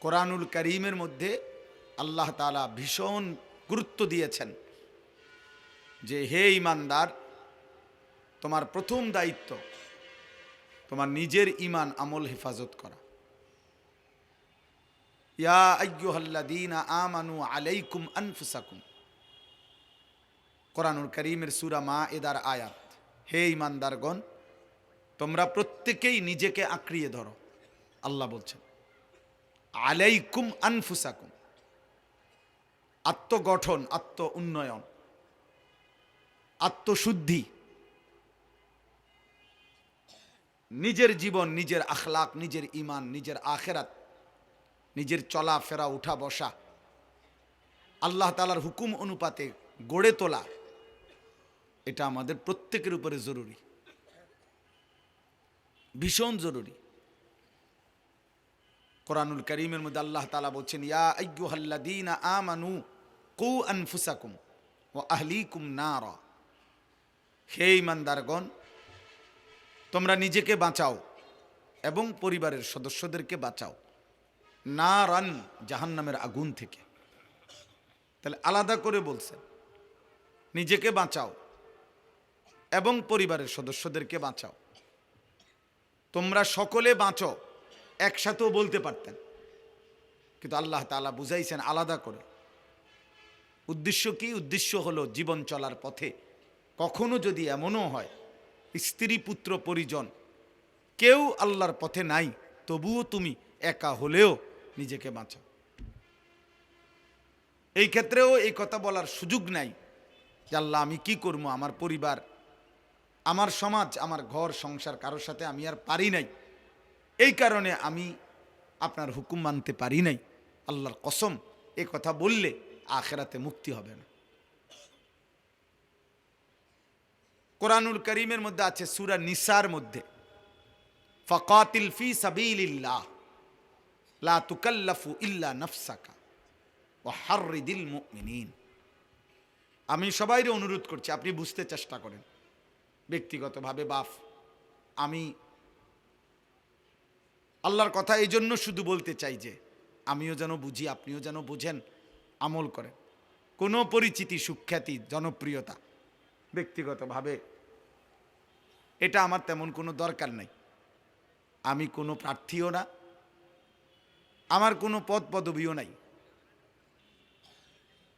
কোরআনুল কারীমের মধ্যে আল্লাহ তাআলা ভীষণ গুরুত্ব দিয়েছেন যে হে ঈমানদার, তোমার প্রথম দায়িত্ব তোমার নিজের ঈমান আমল হেফাজত করা। ইয়া আইয়ুহাল্লাযীনা আমানু আলাইকুম আনফুসাকুম, কোরআনুল কারীমের সূরা মাঈদার আয়াত। হে ঈমানদারগণ, তোমরা প্রত্যেকেই নিজেকে আঁকড়িয়ে ধরো। আল্লাহ বলছেন আলাইকুম আনফুসাকুম, আত্মগঠন, আত্ম উন্নয়ন, আত্মশুদ্ধি, নিজের জীবন, নিজের আখলাক, নিজের ঈমান, নিজের আখিরাত, নিজের চলাফেরা, উঠা বসা আল্লাহ তাআলার হুকুম অনুপাতে গড়ে তোলা, এটা আমাদের প্রত্যেকের উপরে জরুরি, ভীষণ জরুরি। কোরআনুল কারীমের মধ্যে আল্লাহ তাআলা বলছেন ইয়া আইয়ুহাল্লাযীনা আমানু কু আনফুসাকুম ওয়া আহলিকুম নারা, হে ঈমানদারগণ, তোমরা নিজেকে বাঁচাও এবং পরিবারের সদস্যদেরকে বাঁচাও নারান, জাহান্নামের আগুন থেকে। তাহলে আলাদা করে বলছেন নিজেকে বাঁচাও এবং পরিবারের সদস্যদেরকে বাঁচাও। তোমরা সকলে বাঁচো একসাথেও বলতে পারতেন, কিন্তু আল্লাহ তাআলা বুঝাইছেন আলাদা করে। উদ্দেশ্য কি? উদ্দেশ্য হলো জীবন চলার পথে কখনো যদি এমনও হয় স্ত্রী, পুত্র, পরিজন কেউ আল্লাহর পথে নাই, তবুও তুমি একা হলেও নিজেকে বাঁচাও। এই ক্ষেত্রেও এই কথা বলার সুযোগ নাই যে আল্লাহ আমি কি করবো, আমার পরিবার, আমার সমাজ, আমার ঘর সংসার কারোর সাথে আমি আর পারি নাই, এই কারণে আমি আপনার হুকুম মানতে পারি নাই। আল্লাহর কসম, এ কথা বললে আখিরাতে মুক্তি হবে না। কোরআনুল কারীমের মধ্যে আছে সূরা নিসার মধ্যে ফাকাতিল ফি সাবিলিল্লাহ লা তুকাল্লাফু ইল্লা নাফসাকা ওয়া হাররিদিল মুমিনিন। আমি সবাইকে অনুরোধ করছি আপনি বুঝতে চেষ্টা করেন। ব্যক্তিগতভাবে বাপ, আমি আল্লাহর কথা এই জন্য শুধু বলতে চাই যে আমিও যেন বুঝি, আপনিও যেন বুঝেন, আমল করেন। কোনো পরিচিতি, সুখ্যাতি, জনপ্রিয়তা ব্যক্তিগতভাবে এটা আমার তেমন কোনো দরকার নাই। আমি কোনো প্রার্থীও না, আমার কোনো পদ পদবিও নাই,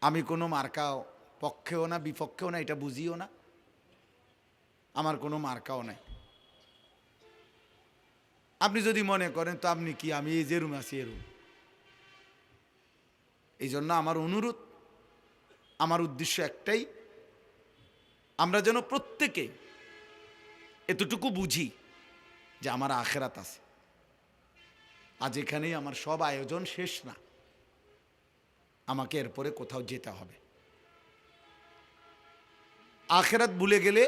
আমি কোনো মার্কাও পক্ষেও না বিপক্ষেও না, এটা বুঝিও না, আমার কোনো মার্কাও নাই। আপনি যদি মনে করেন তো আপনি কি, আমি এই যে রুম আছি এরুম। এই জন্য আমার অনুরোধ, আমার উদ্দেশ্য একটাই, আমরা যেন প্রত্যেকে এতটুকু বুঝি যে আমার আখিরাত আছে। আজ এখানেই আমার সব আয়োজন শেষ না, আমাকে এরপরে কোথাও যেতে হবে। আখিরাত ভুলে গেলে,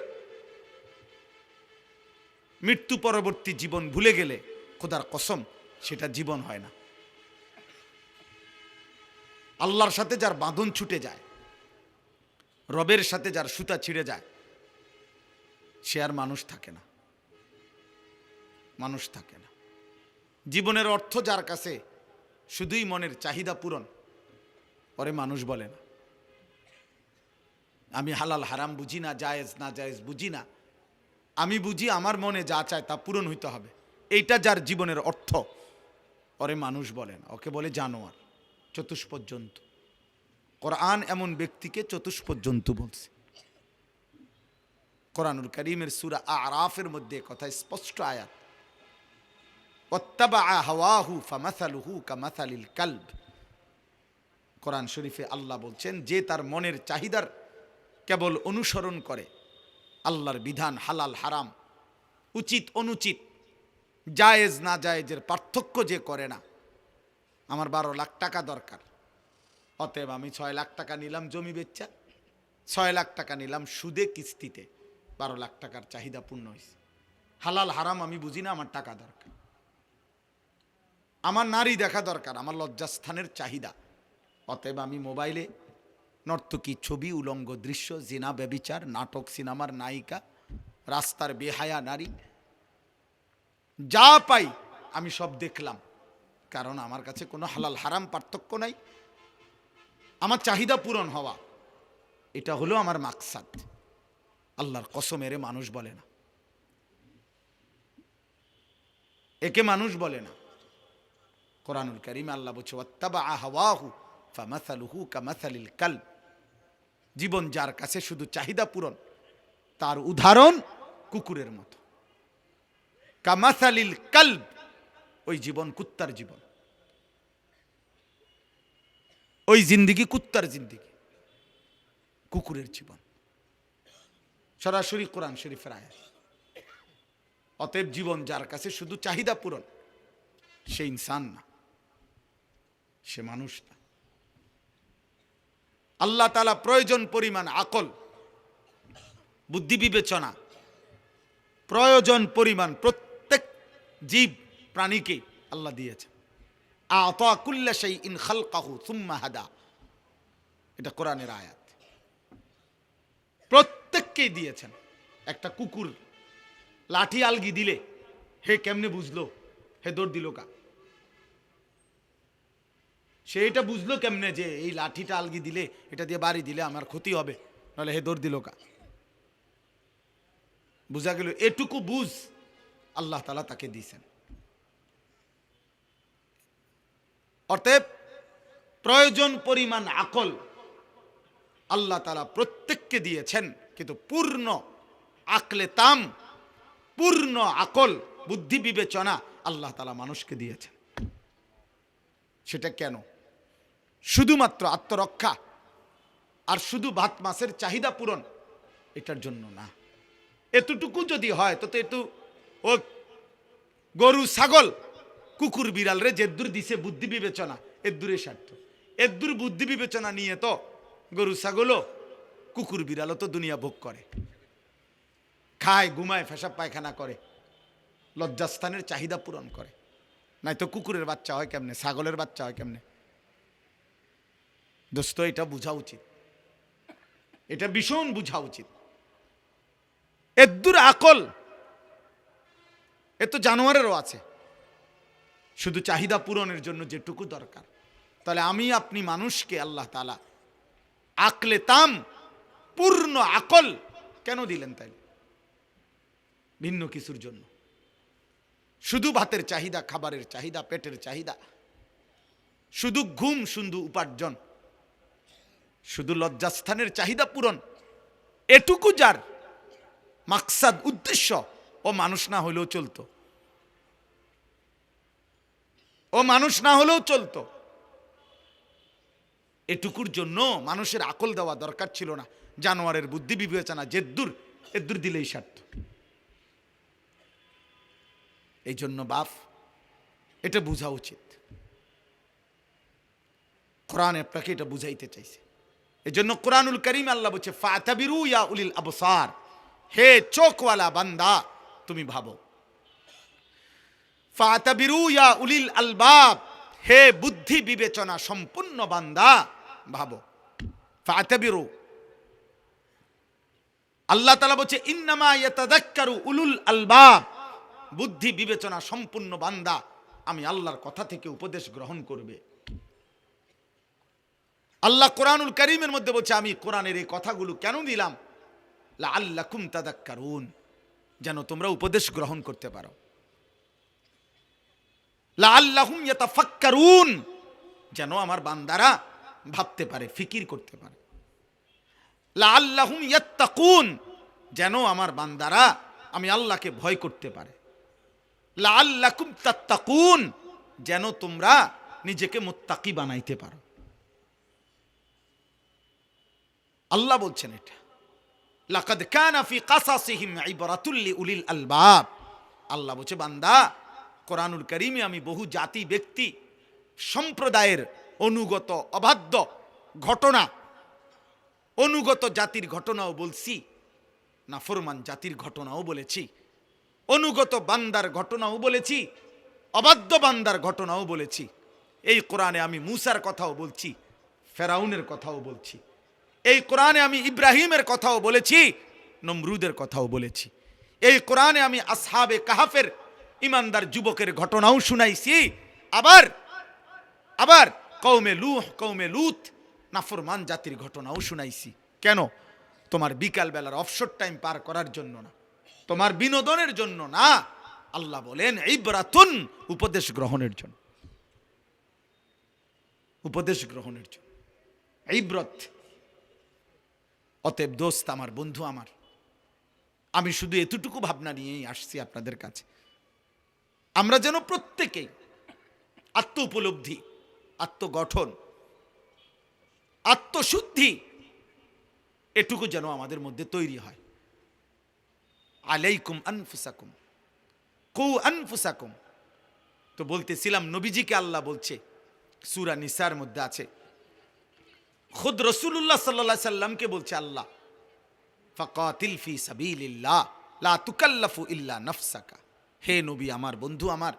মৃত্যু পরবর্তী জীবন ভুলে গেলে খোদার কসম সেটা জীবন হয় না। আল্লাহর সাথে যার বাঁধন ছুটে যায়, রবের সাথে যার সুতা ছিঁড়ে যায়, সে আর মানুষ থাকে না, মানুষ থাকে না। জীবনের অর্থ যার কাছে শুধুই মনের চাহিদা পূরণ, পরে মানুষ বলে না। আমি হালাল হারাম বুঝি না, জায়েজ না জায়েজ বুঝি না, আমি বুঝি আমার মনে যা চায় তা পূরণ হইতে হবে, এইটা যার জীবনের অর্থ, পরে মানুষ বলে না, ওকে বলে জানোয়ার, চতুষ্পদ জন্তু। কোরআন এমন ব্যক্তিকে চতুষ্পদ জন্তু বলছে। কোরআনুল কারীমের সূরা আরাফের মধ্যে কথা স্পষ্ট আয়াত, ওয়াত্তাবা হাওয়াহু ফামাসালুহু কামাসালিল কালব। কোরআন শরীফে আল্লাহ বলছেন যে তার মনের চাহিদার কেবল অনুসরণ করে, আল্লাহর বিধান, হালাল হারাম, উচিত অনুচিত, জায়েজ না জায়েজের পার্থক্য যে করে না। আমার 12 লাখ টাকা দরকার, অতএব আমি 6 লাখ টাকা নিলাম জমি বেচা, 6 লাখ টাকা নিলাম সুদে কিস্তিতে, 12 লাখ টাকার চাহিদা পূর্ণ হয়েছে। হালাল হারাম আমি বুঝি না, আমার টাকা দরকার, আমার নারী দেখা দরকার, আমার লজ্জাস্থানের চাহিদা, অতএব আমি মোবাইলে নর্তকী ছবি, উলঙ্গ দৃশ্য, জিনা, ব্যভিচার, নাটক, সিনেমার নায়িকা, রাস্তার বেহায়া নারী, যা পাই আমি সব দেখলাম, কারণ আমার কাছে কোনো হালাল হারাম পার্থক্য নাই, আমার চাহিদা পূরণ হওয়া, এটা হলো আমার মাকসাদ। আল্লাহর কসম, এরে মানুষ বলে না, একে মানুষ বলে না। কোরআনুল কারীমে আল্লাহ বলছে ওয়াত্তাবা হাওয়াহু ফামাসালুহু কামাসালিল কালব। জীবন যার কাছে শুধু চাহিদা পূরণ, তার উদাহরণ কুকুরের মতো। কামাসালিল কালব, ওই জীবন কুত্তার জীবন, ওই জিন্দিগি কুত্তার জিন্দিগি, কুকুরের জীবন। সরাসরি কোরআন শরীফের আয়াত। অতএব জীবন যার কাছে শুধু চাহিদা পূরণ, সে ইনসান না, সে মানুষ না। আল্লাহ তাআলা প্রয়োজন পরিমাণ আকল, বুদ্ধি বিবেচনা, প্রয়োজন পরিমাণ প্রত্যেক জীব প্রাণীকে আল্লাহ দিয়েছে। আতা কুল্লা শাইইন খালকাহু সুম্মা হাদা, এটা কোরআনের আয়াত। প্রত্যেককেই দিয়েছেন। একটা কুকুর লাঠি আলগি দিলে হে কেমনে বুঝলো, হে দৌড় দিল কা? সে এটা বুঝলো কেমনে যে এই লাঠিটা আলগি দিলে, এটা দিয়ে বাড়ি দিলে আমার ক্ষতি হবে, নাহলে হে দৌড় দিল কা? বুঝা গেল, এটুকু বুঝ আল্লাহ তাআলা তাকে দিয়েছেন। অতএব প্রয়োজন পরিমাণ আকল আল্লাহ তাআলা প্রত্যেককে দিয়েছেন, কিন্তু পূর্ণ আকলে তাম, পূর্ণ আকল বুদ্ধি বিবেচনা আল্লাহ তাআলা মানুষকে দিয়েছেন। সেটা কেন? শুধুমাত্র আত্মরক্ষা আর শুধু ভাত মাছের চাহিদা পূরণ, এটার জন্য না। এতটুকু যদি হয় তো একটু ও গরু ছাগল কুকুর বিড়াল রে যেদূর দিছে বুদ্ধি বিবেচনা, এদূরে স্বার্থ। এদূর বুদ্ধি বিবেচনা নিয়ে তো গরু ছাগলও কুকুর বিড়ালও তো দুনিয়া ভোগ করে, খায়, ঘুমায়, পেশাব পায়খানা করে, লজ্জাস্থানের চাহিদা পূরণ করে। নাই তো কুকুরের বাচ্চা হয় কেমনে, ছাগলের বাচ্চা হয় কেমনে? দোস্ত, এটা বোঝা উচিত, এটা ভীষণ বোঝা উচিত। এদূর আকল এ তো জানোয়ারেরও আছে, শুধু চাহিদা পূরণের জন্য যেটুকু দরকার। তাহলে আমি আপনি মানুষকে আল্লাহ তাআলা আকলে তাম, পূর্ণ আকল কেন দিলেন? তাই ভিন্ন কিছুর জন্য। শুধু ভাতের চাহিদা, খাবারের চাহিদা, পেটের চাহিদা, শুধু ঘুম, শুধু উপার্জন, শুধু লজ্জাস্থানের চাহিদা পূরণ, এটুকু যার মাকসাদ, উদ্দেশ্য, ও মানুষ না হলেও চলতো, ও মানুষ না হলেও চলতো। এটুকুর জন্য মানুষের আকল দেওয়া দরকার ছিল না। জানোয়ারের বুদ্ধি বিবেচনা যেদূর এদূর দিলেই সার্থ। এই জন্য বাপ, এটা বোঝা উচিত। কোরআন আপনাকে এটা বুঝাইতে চাইছে। এই জন্য কোরআনুল কারীম আল্লাহ বলছে ফাতাবিরু ইয়া উলিল আবসার, হে চোখওয়ালা বান্দা তুমি ভাবো। ফাতাবিরু ইয়া উলিল আলবাব, হে বুদ্ধি বিবেচনা সম্পূর্ণ বান্দা ভাবো। ফাতাবিরু, আল্লাহ তাআলা বলছে ইন্নামা ইয়াতাযাক্কারু উলুল আলবাব, বুদ্ধি বিবেচনা সম্পূর্ণ বান্দা আমি আল্লাহর কথা থেকে উপদেশ গ্রহণ করবে। আল্লাহ কোরআনুল কারীমের মধ্যে বলছে আমি কোরআনের এই কথাগুলো কেন দিলাম? লাআল্লাকুম তাযাক্কারুন, যেন তোমরা উপদেশ গ্রহণ করতে পারো। লাআল্লাহুম ইয়াতাফাক্কারুন, যেন আমার বান্দারা ভাবতে পারে, ফিকির করতে পারে। লাআল্লাহুম ইয়াত্তাকুন, যেন আমার বান্দারা আমি আল্লাহকে ভয় করতে পারে। লাআল্লাকুম তাত্তাকুন, যেন তোমরা নিজেকে মুত্তাকি বানাইতে পারো। আল্লাহ বলছেন এটা। লাকাদ কানা ফি কাসাসিহিম ইবরাতুল লিউলিল আলবাব, আল্লাহ বলছে বান্দা কোরআনুল কারীমে আমি বহু জাতি, ব্যক্তি, সম্প্রদায়ের অনুগত অবাধ্য ঘটনা, অনুগত জাতির ঘটনাও বলছি, নাফরমান জাতির ঘটনাও বলেছি, অনুগত বান্দার ঘটনাও বলেছি, অবাধ্য বান্দার ঘটনাও বলেছি। এই কোরআনে আমি মূসার কথাও বলছি, ফেরাউনের কথাও বলছি। এই কোরআনে আমি ইব্রাহিমের কথাও বলেছি, নমরুদের কথাও বলেছি। এই কোরআনে আমি আসহাবে কাহাফের ইমানদার যুবকের ঘটনাও শুনাইছি। আবার আবার কওমে লূহ কওমে লূত নাফরমান জাতির ঘটনাও শুনাইছি। কেন? তোমার বিকাল বেলার অফশোর টাইম পার করার জন্য না, তোমার বিনোদনের জন্য না। আল্লাহ বলেন ইবরাতুন, উপদেশ গ্রহণের জন্য, উপদেশ গ্রহণের জন্য ইবরত। অতএব দোস্ত আমার, বন্ধু আমার, আমি শুধু এতটুকু ভাবনা নিয়েই আসছি আপনাদের কাছে, আমরা যেন প্রত্যেকেই আত্ম উপলব্ধি, আত্মগঠন, আত্মশুদ্ধি এটুকু যেন আমাদের মধ্যে তৈরি হয়। আলাইকুম আনফুসাকুম কু আনফুসাকুম। তো বলতেছিলাম নবীজিকে আল্লাহ বলছে, সূরা নিসার মধ্যে আছে, খুদ রাসূলুল্লাহ সাল্লাল্লাহু আলাইহি সাল্লামকে বলছে আল্লাহ, ফাকাতিল ফি সাবিলিল্লাহ লা তুকাল্লাফু ইল্লা নাফসাকা। হে নবী আমার, বন্ধু আমার,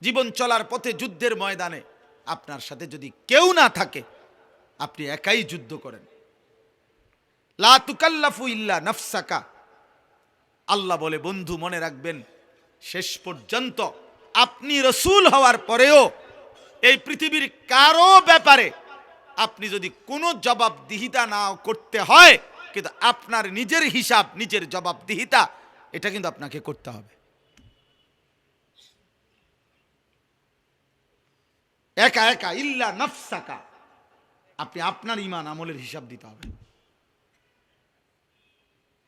জীবন চলার পথে যুদ্ধের ময়দানে আপনার সাথে যদি কেউ না থাকে, আপনি একাই যুদ্ধ করেন। লা তুকাল্লাফু ইল্লা নাফসাকা। আল্লাহ বলে, বন্ধু মনে রাখবেন, শেষ পর্যন্ত আপনি রাসূল হওয়ার পরেও এই পৃথিবীর কারো ব্যাপারে আপনি যদি কোনো জবাবদিহিতা না করতে হয়, কিন্তু আপনার নিজের হিসাব, নিজের জবাবদিহিতা, এটা কিন্তু আপনাকে করতে হবে। একা একা, ইল্লা নাফসাকা, আপনি আপনার ঈমান আমলের হিসাব দিতে হবে,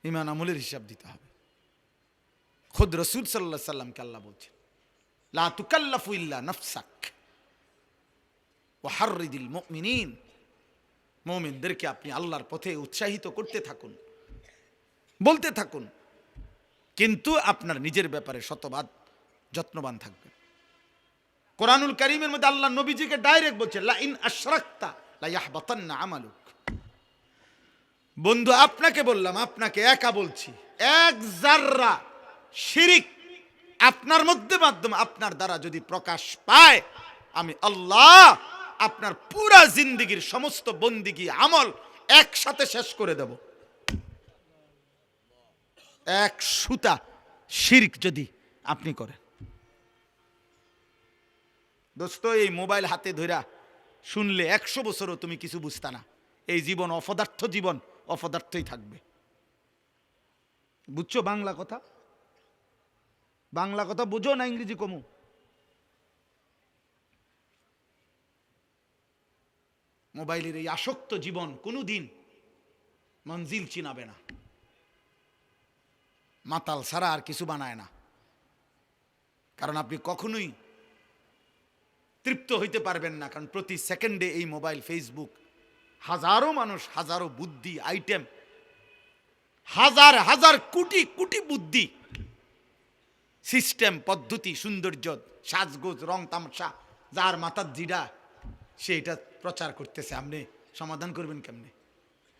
ঈমান আমলের হিসাব দিতে হবে। খুদ রাসূল সাল্লাল্লাহু আলাইহি সাল্লামকে আল্লাহ বলছেন, লা তুকাল্লাফু ইল্লা নাফসাক ওয়া হাররিদিল মুমিনিন। মুমিনদেরকে আপনি আল্লাহর পথে উৎসাহিত করতে থাকুন, বলতে থাকুন, কিন্তু আপনার নিজের ব্যাপারে শতভাগ যত্নবান থাকবেন। কোরআনুল কারীমের মধ্যে আল্লাহ নবীজিকে ডাইরেক্ট বলছে, লা ইন আশরাকতা লা ইয়াহবাতান্না আমালুক। বন্ধু আপনাকে বললাম, আপনাকে একা বলছি, এক জাররা শিরিক আপনার মধ্যে মাধ্যমে আপনার দ্বারা যদি প্রকাশ পায়, আমি আল্লাহ আপনার পুরা জিন্দেগীর সমস্ত বন্দিগি আমল একসাথে শেষ করে দেব। এক সুতা শিরক যদি আপনি করেন। দোস্ত, এই মোবাইল হাতে ধইরা শুনলে 100 বছরও তুমি কিছু বুঝতা না। এই জীবন অপদার্থ, জীবন অপদার্থই থাকবে। বুঝছো বাংলা কথা? বাংলা কথা বুঝো না ইংরেজি কমু? মোবাইলের এই আসক্ত জীবন কোনোদিন মঞ্জিল চিনাবে না, মাতাল ছাড়া আর কিছু বানায় না। কারণ আপনি কখনোই তৃপ্ত হইতে পারবেন না, কারণ প্রতি সেকেন্ডে এই মোবাইল, ফেসবুক, হাজারো মানুষ, হাজারো বুদ্ধি, আইটেম, হাজার হাজার কোটি কোটি বুদ্ধি, সিস্টেম, পদ্ধতি, সৌন্দর্য, সাজগোজ, রং তামাশা, যার মাথার জিডা সে এটা প্রচার করতেছে। আপনি সমাধান করবেন কেমনে?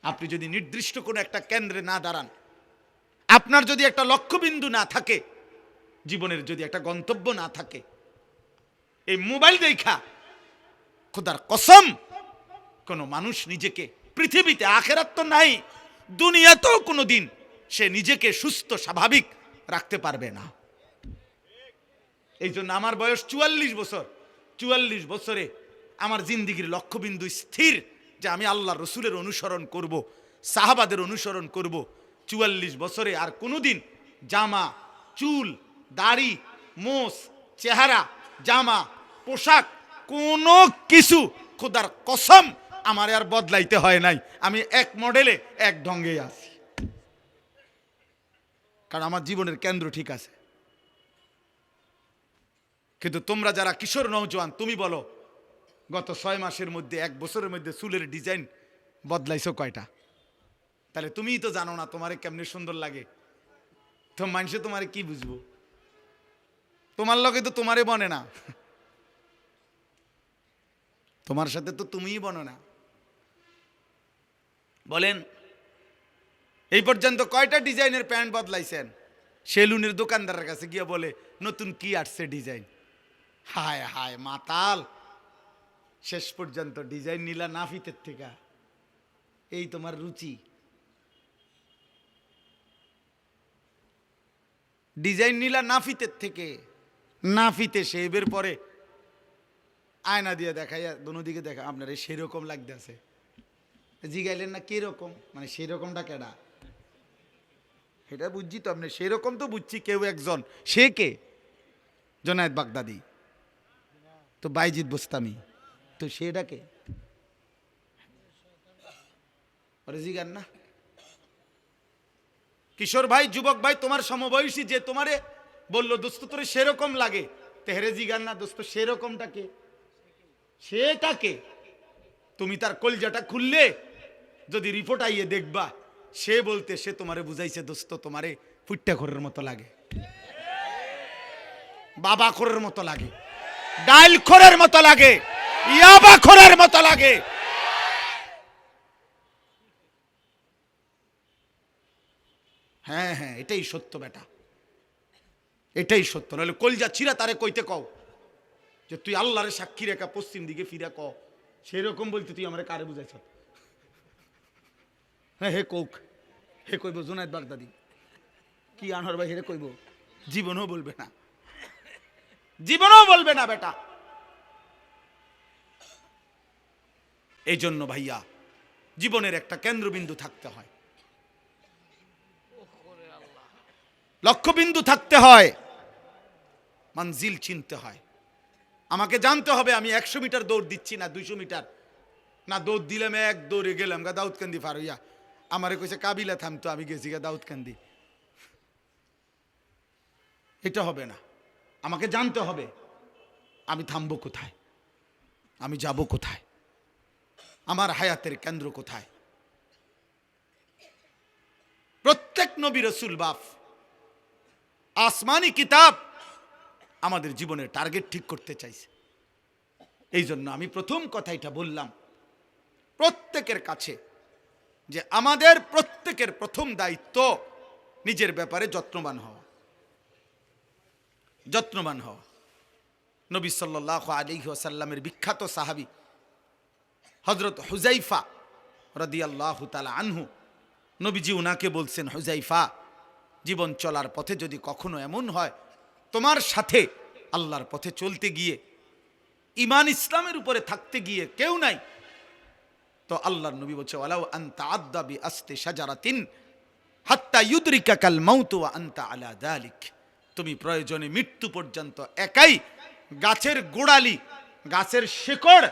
আপনি যদি নির্দিষ্ট কোনো একটা কেন্দ্রে না দাঁড়ান, আপনার যদি একটা লক্ষ্যবিন্দু না থাকে, জীবনের যদি একটা গন্তব্য না থাকে, এই মোবাইল দেখা খোদার কসম কোন মানুষ নিজেকে পৃথিবীতে, আখেরাত তো নাই, দুনিয়াতেও কোনোদিন সে নিজেকে সুস্থ স্বাভাবিক রাখতে পারবে না। এই জন্য আমার বয়স 44 বছর। 44 বছরে আমার জিন্দিগির লক্ষ্যবিন্দু স্থির যে আমি আল্লাহ রসুলের অনুসরণ করব, সাহাবাদের অনুসরণ করব। 44 বছরে আর কোনোদিন জামা, চুল, দাড়ি, মোষ, চেহারা, জামা, পোশাক, কোনো কিছু খোদার কসম আমার আর বদলাইতে হয় নাই। আমি এক মডেলে, এক ঢঙ্গে আছি, কারণ আমার জীবনের কেন্দ্র ঠিক আছে। কিন্তু তোমরা যারা কিশোর নওজোয়ান, তুমি বলো গত 6 মাসের মধ্যে, 1 বছরের মধ্যে চুলের ডিজাইন বদলাইছো কয়টা? তাহলে তুমিই তো জানো না তোমারে কেমনে সুন্দর লাগে, তো মানুষে তোমারে কি বুঝবো? তোমার লগে তো তোমারে বনে না, তোমার সাথে তো তুমিই বনো না। বলেন এই পর্যন্ত কয়টা ডিজাইনের প্যান্ট বদলাইছেন? সেলুনের দোকানদারের কাছে গিয়ে বলে নতুন কি আসছে ডিজাইন। হায় হায় মাতাল, শেষ পর্যন্ত ডিজাইন নিলা নাফিতের থেকে। এই তোমার রুচি? ডিজাইন নিলা নাফিতের থেকে, নাফিতে শেবের পরে আয়না দিয়ে দেখাইয়া দোনো দিকে দেখা আপনার সেরকম লাগতেছে, জিগাইলেন না কিরকম, মানে সেরকমটা কেডা, এটা বুঝছি তো আপনি, সেরকম তো বুঝছি কেউ একজন, সে কে? জোনায়েদ বাগদাদি, তো বাইজিদ বোস্তামি, তো সেটা কে? জিগান না। কিশোর ভাই, যুবক ভাই, তোমার সমবয়সী যে তোমারে বললো দোস্ত তোরে সেরকম লাগে, তেহরে জিগান না দোস্ত সেরকমটা কে, সেটা কে? তুমি তার কলজাটা খুললে যদি রিপোর্ট আইয়ে দেখবা, সে বলতে সে তোমারে বুঝাইছে দোস্ত তোমারে ফুট্টা খোরের মতো লাগে, বাবা খোরের মতো লাগে, ডাইল খোরের মতো লাগে, ইয়াবা খোরের মতো লাগে। হ্যাঁ হ্যাঁ, এটাই সত্য বেটা, এটাই সত্য। নাহলে কলজা ছিঁড়া তারে কইতে কও যে তুই আল্লাহরে সাক্ষী রেখা পশ্চিম দিকে ফিরা ক, সেরকম বলতে তুই আমার কারে বুঝাইছ? হ্যাঁ হে কোক, হে কইব জুনায়েদ বাগদাদি, কি আনহর ভাই হে কইব? জীবনও বলবে না, জীবনও বলবে না বেটা। এই জন্য ভাইয়া জীবনের একটা কেন্দ্রবিন্দু থাকতে হয়, লক্ষ্যবিন্দু থাকতে হয়, মঞ্জিল চিনতে হয়। আমাকে জানতে হবে আমি 100 মিটার দৌড় দিচ্ছি না 200 মিটার, না দৌড় দিলাম এক দৌড়ে গেলাম গা দাউদকান্দি পার হইয়া, আমারে কইছে কাবিলা থামতো, আমি গেছি গা দাউদকান্দি, এটা হবে না। আমাকে জানতে হবে আমি থামবো কোথায়, আমি যাব কোথায়, আমার হায়াতের কেন্দ্র কোথায়। প্রত্যেক নবী রাসূল বাপ আসমানি কিতাব আমাদের জীবনের টার্গেট ঠিক করতে চাইছে। এই জন্য আমি প্রথম কথা এটা বললাম প্রত্যেকের কাছে যে আমাদের প্রত্যেকের প্রথম দায়িত্ব নিজের ব্যাপারে যত্নবান হওয়া, যত্নবান হওয়া। নবী সাল্লাল্লাহু আলাইহি ওয়াসাল্লামের বিখ্যাত সাহাবী হযরত হুযাইফা রাদিয়াল্লাহু তাআলা আনহু, নবীজি উনাকে বলছেন, হুযাইফা, জীবন চলার পথে যদি কখনো এমন হয় তোমার সাথে আল্লাহর পথে চলতে গিয়ে ঈমান ইসলামের উপরে থাকতে গিয়ে কেউ নাই, তো আল্লাহর নবী বলছে ওয়ালাউ আনতা আদ্দা বি আস্তি শাজারাতিন হাত্তা ইউদরিকাকাল মাউত ওয়া আনতা আলা যালিক, তুমি প্রয়োজনে মৃত্যু পর্যন্ত একাই গাছের গোড়ালি, গাছের শেকড়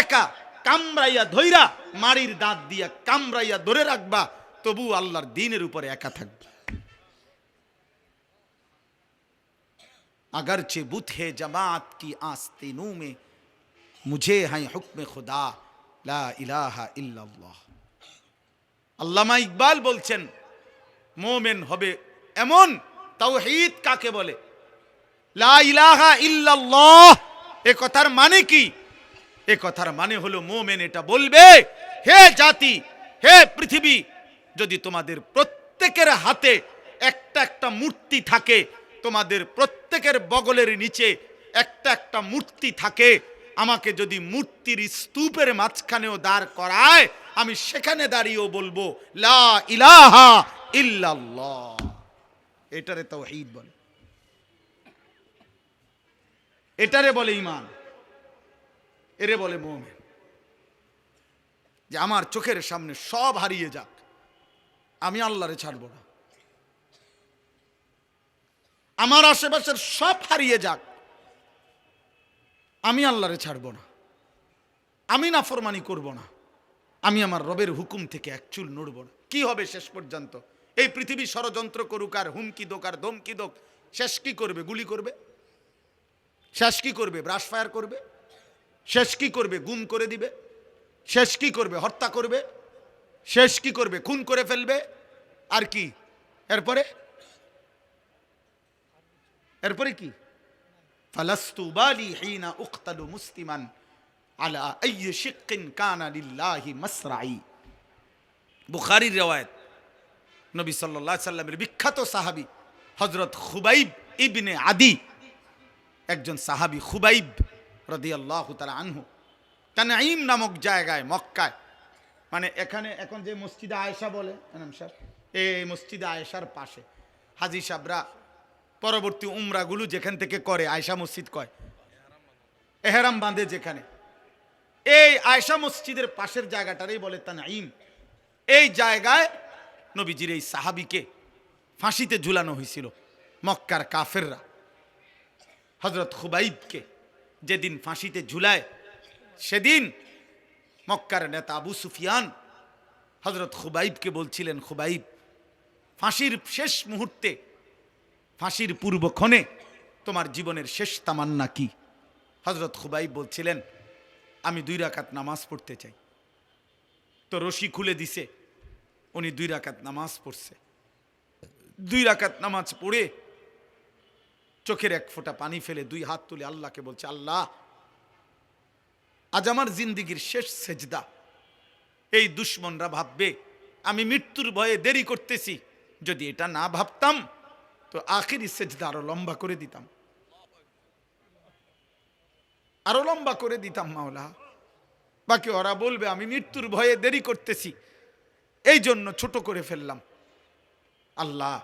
একা কামড়াইয়া ধইরা, মাড়ির দাঁত দিয়া কামড়াইয়া ধরে রাখবা, তবু আল্লাহর দ্বীনের উপরে একা থাকবে। अगरचे बुत है जमात की आस्तीनों में मुझे है हुक्म खुदा ला इलाहा इल्लल्लाह। আল্লামা ইকবাল বলছেন মোমেন হবে এমন, তাওহীদ কাকে বলে, লা ইলাহা ইল্লাল্লাহ, এ কথার মানে কি? এ কথার মানে হলো মোমেন এটা বলবে, হে জাতি, হে পৃথিবী, যদি তোমাদের প্রত্যেকের হাতে একটা একটা মূর্তি থাকে, তোমাদের প্রত্যেকের বগলের নিচে একটা একটা মূর্তি থাকে, আমাকে যদি মূর্তির স্তূপের মাঝখানেও দাঁড় করায়, আমি সেখানে দাঁড়িয়েও বলবো লা ইলাহা ইল্লাল্লাহ। এটারে তাওহীদ বলে, এটারে বলে ঈমান, এরে বলে মুমিন। যে আমার চোখের সামনে সব হারিয়ে যাক, আমি আল্লাহরে ছাড়বো না, আমার আশেপাশের সব হারিয়ে যাক, আমি আল্লাহরে ছাড়বো না, আমি নাফরমানি করব না, আমি আমার রবের হুকুম থেকে এক চুল নড়ব না। কি হবে শেষ পর্যন্ত? এই পৃথিবী ষড়যন্ত্র করুক আর হুমকি দোক আর ধমকি দোক, শেষ কি করবে? গুলি করবে। শেষ কি করবে? ব্রাশ ফায়ার করবে। শেষ কি করবে? গুম করে দিবে। শেষ কি করবে? হত্যা করবে। শেষ কি করবে? খুন করে ফেলবে। আর কি এরপরে? এরপরে কি? ফালাস্তু বালি হিনা উকতালু মুসলিমান আলা আইয়ি শিক্কিন কানা লিল্লাহি মাসরাই। বুখারীর riwayat, নবী সাল্লাল্লাহু আলাইহি সাল্লামের বিখ্যাত সাহাবী হযরত খুবাইব ইবনে আদি, একজন সাহাবী খুবাইব রাদিয়াল্লাহু তাআলা আনহু, তানঈম নামক জায়গায় মক্কায়, মানে এখানে এখন যে মসজিদে আয়েশা বলে এই মসজিদে আয়েশার পাশে হাজী সাহেবরা পরবর্তী উমরাগুলো যেখান থেকে করে আয়েশা মসজিদ কয়, এহরাম বাঁধে যেখানে, এই আয়েশা মসজিদের পাশের জায়গাটারই বলে তানঈম। এই জায়গায় নবীজির এই সাহাবীকে ফাঁসিতে ঝুলানো হয়েছিল। মক্কার কাফেররা হযরত খুবাইবকে যেদিন ফাঁসিতে ঝুলায়, সেদিন মক্কার নেতা আবু সুফিয়ান হযরত খুবাইবকে বলছিলেন, খুবাইব, ফাঁসির শেষ মুহূর্তে, ফাঁসির পূর্বক্ষণে তোমার জীবনের শেষ তামান্না কি? হযরত খুবাইব বলছিলেন, আমি 2 রাকাত নামাজ পড়তে চাই। তো রশি খুলে দিছে, উনি 2 রাকাত নামাজ পড়ছে। 2 রাকাত নামাজ পড়ে চোখের এক ফোঁটা পানি ফেলে 2 হাত তুলে আল্লাহকে বলছে, আল্লাহ, আজ আমার জিন্দিগির শেষ সেজদা। এই দুশ্মনরা ভাববে আমি মৃত্যুর ভয়ে দেরি করতেছি, যদি এটা না ভাবতাম তো আখিরি সেজদা আরো লম্বা করে দিতাম, আরো লম্বা করে দিতাম মাওলা। বাকি ওরা বলবে আমি মৃত্যুর ভয়ে দেরি করতেছি, এই জন্য ছোট করে ফেললাম। আল্লাহ,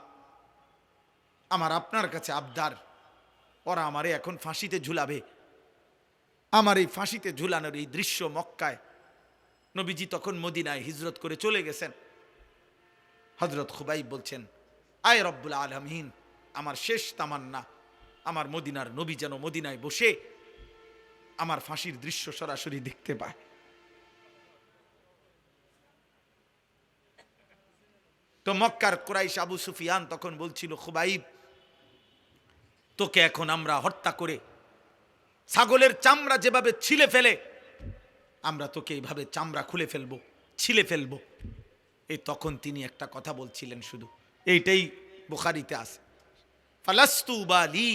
আমার আপনার কাছে আবদার, ওরা আমারে এখন ফাঁসিতে ঝুলাবে। আমার এই ফাঁসিতে ঝুলানোর এই দৃশ্য মক্কায়, নবীজি তখন মদিনায় হিজরত করে চলে গেছেন। হযরত খুবাইব বলছেন, আয় রব্বুল আলামিন, আমার শেষ তামান্না আমার মদিনার নবী যেন মদিনায় বসে আমার ফাঁসির দৃশ্য সরাসরি দেখতে পায়। তো মক্কার কুরাইশ আবু সুফিয়ান তখন বলছিল, খুবাইব, তোকে এখন আমরা হত্যা করে ছাগলের চামড়া যেভাবে ছিলে ফেলে, আমরা তোকে এইভাবে চামড়া খুলে ফেলবো, ছিলে ফেলবো। এই তখন তিনি একটা কথা বলছিলেন, শুধু এইটাই বুখারীতে আছে, ফালাস্তু বালি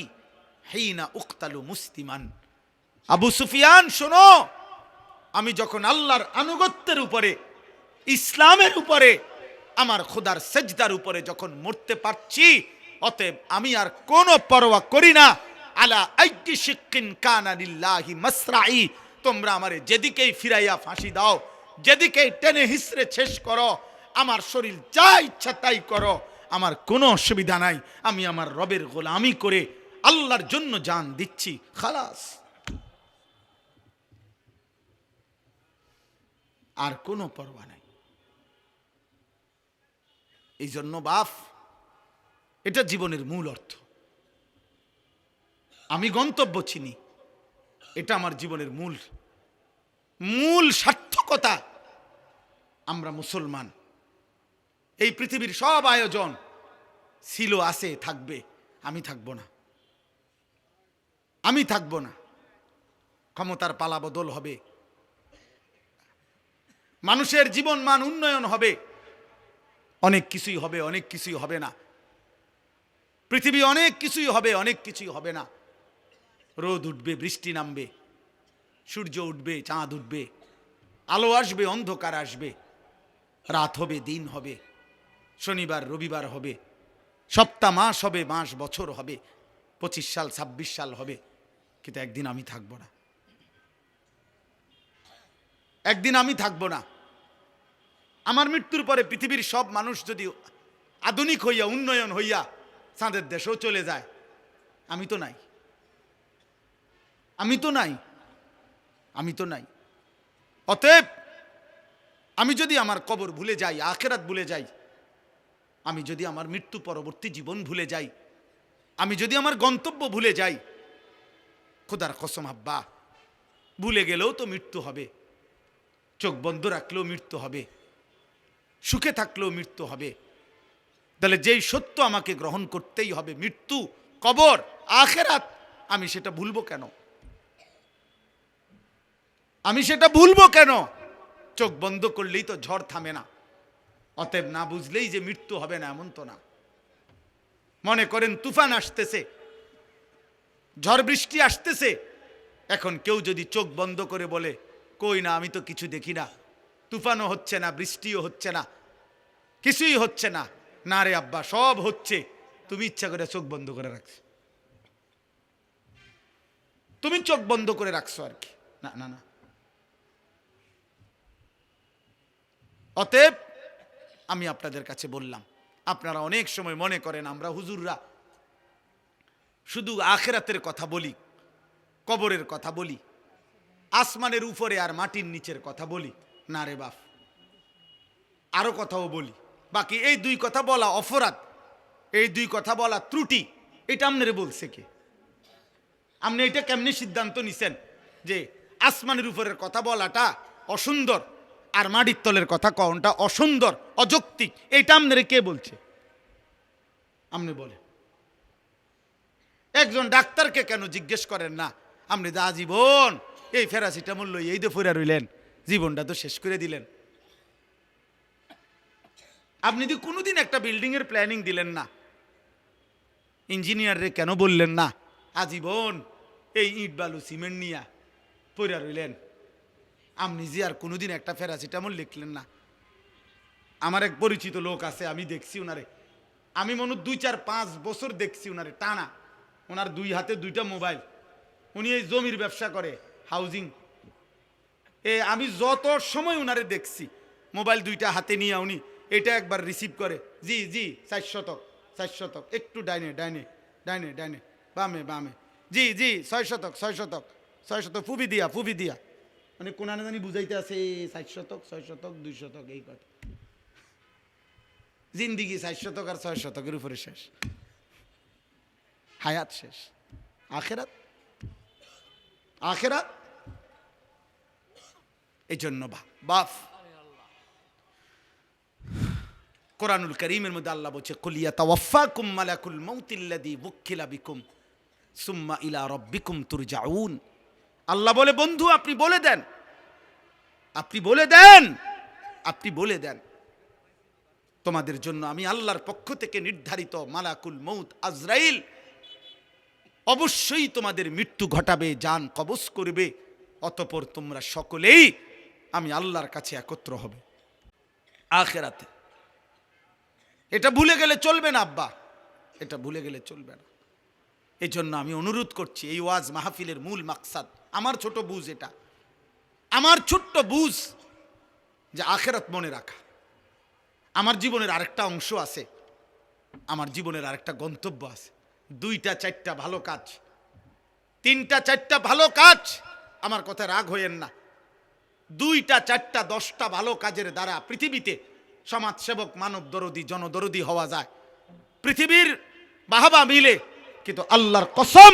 হিনা উকতালু মুসলিমান। আবু সুফিয়ান শোনো, আমি যখন আল্লাহর আনুগত্যের উপরে, ইসলামের উপরে, আমার খোদার সেজদার উপরে যখন মরতে পারছি, অতএব আমি আর কোনো পরোয়া করি না। আলা আইয়ি শিক্কিন কানা লিল্লাহি মাসরাই, তোমরা আমারে যেদিকেই ফিরাইয়া ফাঁসি দাও, যেদিকেই টেনে হিসড়ে শেষ করো, আমার শরীর যা ইচ্ছা তাই করো, আমার কোনো অসুবিধা নাই। আমি আমার রবের গোলামি করে আল্লাহর জন্য জান দিচ্ছি, খালাস। আর কোনো পরোয়া নাই। এই জন্য বাপ, এটা জীবনের মূল অর্থ। আমি গন্তব্য চিনি, এটা আমার জীবনের মূল সার্থকতা। আমরা মুসলমান, এই পৃথিবীর সব আয়োজন ছিল, আছে, থাকবে, আমি থাকবো না, আমি থাকবো না। ক্ষমতার পালাবদল হবে, মানুষের জীবন মান উন্নয়ন হবে, অনেক কিছুই হবে, অনেক কিছুই হবে না। পৃথিবী অনেক কিছুই হবে, অনেক কিছুই হবে না। রোদ উঠবে, বৃষ্টি নামবে, সূর্য উঠবে, চাঁদ উঠবে, আলো আসবে, অন্ধকার আসবে, রাত হবে, দিন হবে, শনিবার রবিবার হবে, সপ্তাহ মাস হবে, মাস বছর হবে, 25 সাল 26 সাল হবে। কিন্তু একদিন আমি থাকবো না, একদিন আমি থাকবো না। আমার মৃত্যুর পরে পৃথিবীর সব মানুষ যদি আধুনিক হইয়া, উন্নয়ন হইয়া চাঁদের দেশেও চলে যায়, আমি তো নাই, আমি তো নাই, আমি তো নাই। অতএব আমি যদি আমার কবর ভুলে যাই, আখিরাত ভুলে যাই, আমি যদি আমার মৃত্যু পরবর্তী জীবন ভুলে যাই, আমি যদি আমার গন্তব্য ভুলে যাই, খোদার কসম আব্বা, ভুলে গেলেও তো মৃত্যু হবে, চোখ বন্ধ রাখলেও মৃত্যু হবে, সুখে থাকলেও মৃত্যু হবে। তাহলে যেই সত্য আমাকে গ্রহণ করতেই হবে, মৃত্যু, কবর, আখিরাত, আমি সেটা ভুলবো কেন? আমি সেটা ভুলবো কেন? চোখ বন্ধ করলেই তো ঝড় থামে না। অতএব না বুঝলেই যে মৃত্যু হবে না, এমন তো না। মনে করেন তুফান আসতেছে, ঝড় বৃষ্টি আসতেছে, এখন কেউ যদি চোখ বন্ধ করে বলে, কই না, আমি তো কিছু দেখি না, তুফানও হচ্ছে না, বৃষ্টিও হচ্ছে না, কিছুই হচ্ছে না, না রে আব্বা, সব হচ্ছে, তুমি ইচ্ছা করে চোখ বন্ধ করে রাখছো, তুমি চোখ বন্ধ করে রাখছো আর কি। না না না। অতএব আমি আপনাদের কাছে বললাম, আপনারা অনেক সময় মনে করেন আমরা হুজুররা শুধু আখিরাতের কথা বলি, কবরের কথা বলি, আসমানের উপরে আর মাটির নিচের কথা বলি না রে বাপ, আরো কথাও বলি। বাকি এই দুই কথা বলা অপরাধ, এই দুই কথা বলা ত্রুটি, এটা আপনারে বলছে কে? আপনি এটা কেমনি সিদ্ধান্ত নিছেন যে আসমানের উপরের কথা বলাটা অসুন্দর আর মাটির তলের কথা কওয়াটা অসুন্দর, অযৌক্তিক? এইটা আপনারে কে বলছে? আপনি বলেন। একজন ডাক্তারকে কেন জিজ্ঞেস করেন না, আপনি যা জীবন এই প্যারাসিটামল লই এই তো ফিরে রইলেন, জীবনটা তো শেষ করে দিলেন। আপনি যদি কোনোদিন একটা বিল্ডিং এর প্ল্যানিং দিলেন না, ইঞ্জিনিয়াররে কেন বললেন না আজীবন এই ইট বালু সিমেন্ট নিয়া পইরা রইলেন? আপনি যে আর কোনোদিন একটা প্যারাসিটামল লিখলেন না। আমার এক পরিচিত লোক আছে, আমি দেখছি ওনারে, আমি মনে 2-4-5 বছর দেখছি ওনারে টানা। ওনার দুই হাতে দুইটা মোবাইল, উনি এই জমির ব্যবসা করে, হাউজিং। আমি যত সময় ওনারে দেখছি মোবাইল দুইটা হাতে নিয়ে উনি এটা একবার রিসিভ করে, জি জি 400, 400, একটু ডাইনে ডাইনে ডাইনে ডাইনে, বামে বামে, জি জি 600, 600, 600, ফুবি দিয়া ফুবি দিয়া, মানে কোনানে জানি বুঝাইতে আছে 400, 600, 200 এই কথা। জিন্দিগি 400 আর 600 উপরে শেষ, হায়াত শেষ, আখেরাত আখেরাত। এই জন্য বাপ কোরআনুল কারীমের মধ্যে আল্লাহ বলছে কুল ইয়াতাওয়াফাকুম মালাকুল মাউতিল্লাযী ওয়াক্কিলা বিকুম সুম্মা ইলা রাব্বিকুম তুরজাউন। আল্লাহ বলে বন্ধু আপনি বলে দেন, আপনি বলে দেন, আপনি বলে দেন তোমাদের জন্য আমি আল্লাহর পক্ষ থেকে নির্ধারিত মালাকুল মউত আজরাইল অবশ্যই তোমাদের মৃত্যু ঘটাবে, জান কবজ করবে, অতঃপর তোমরা সকলেই আমি আল্লাহর কাছে একত্র হবে আখিরাতে। এটা ভুলে গেলে চলবে না আব্বা, এটা ভুলে গেলে চলবে না। এই জন্য আমি অনুরোধ করছি, এই ওয়াজ মাহফিলের মূল মাকসাদ, আমার ছোট বুঝ, এটা আমার ছোট্ট বুঝ যে আখিরাত মনে রাখা। আমার জীবনের আরেকটা অংশ আছে, আমার জীবনের আরেকটা গন্তব্য আছে। 2-4টা ভালো কাজ, 3-4টা ভালো কাজ, আমার কথা রাগ হইয়েন না। 2-4টা 10টা ভালো কাজের দ্বারা পৃথিবীতে সমাজসেবক, মানব দরদি, জনদরদি হওয়া যায়। পৃথিবীর বাহবা মিলে, কিন্তু আল্লাহর কসম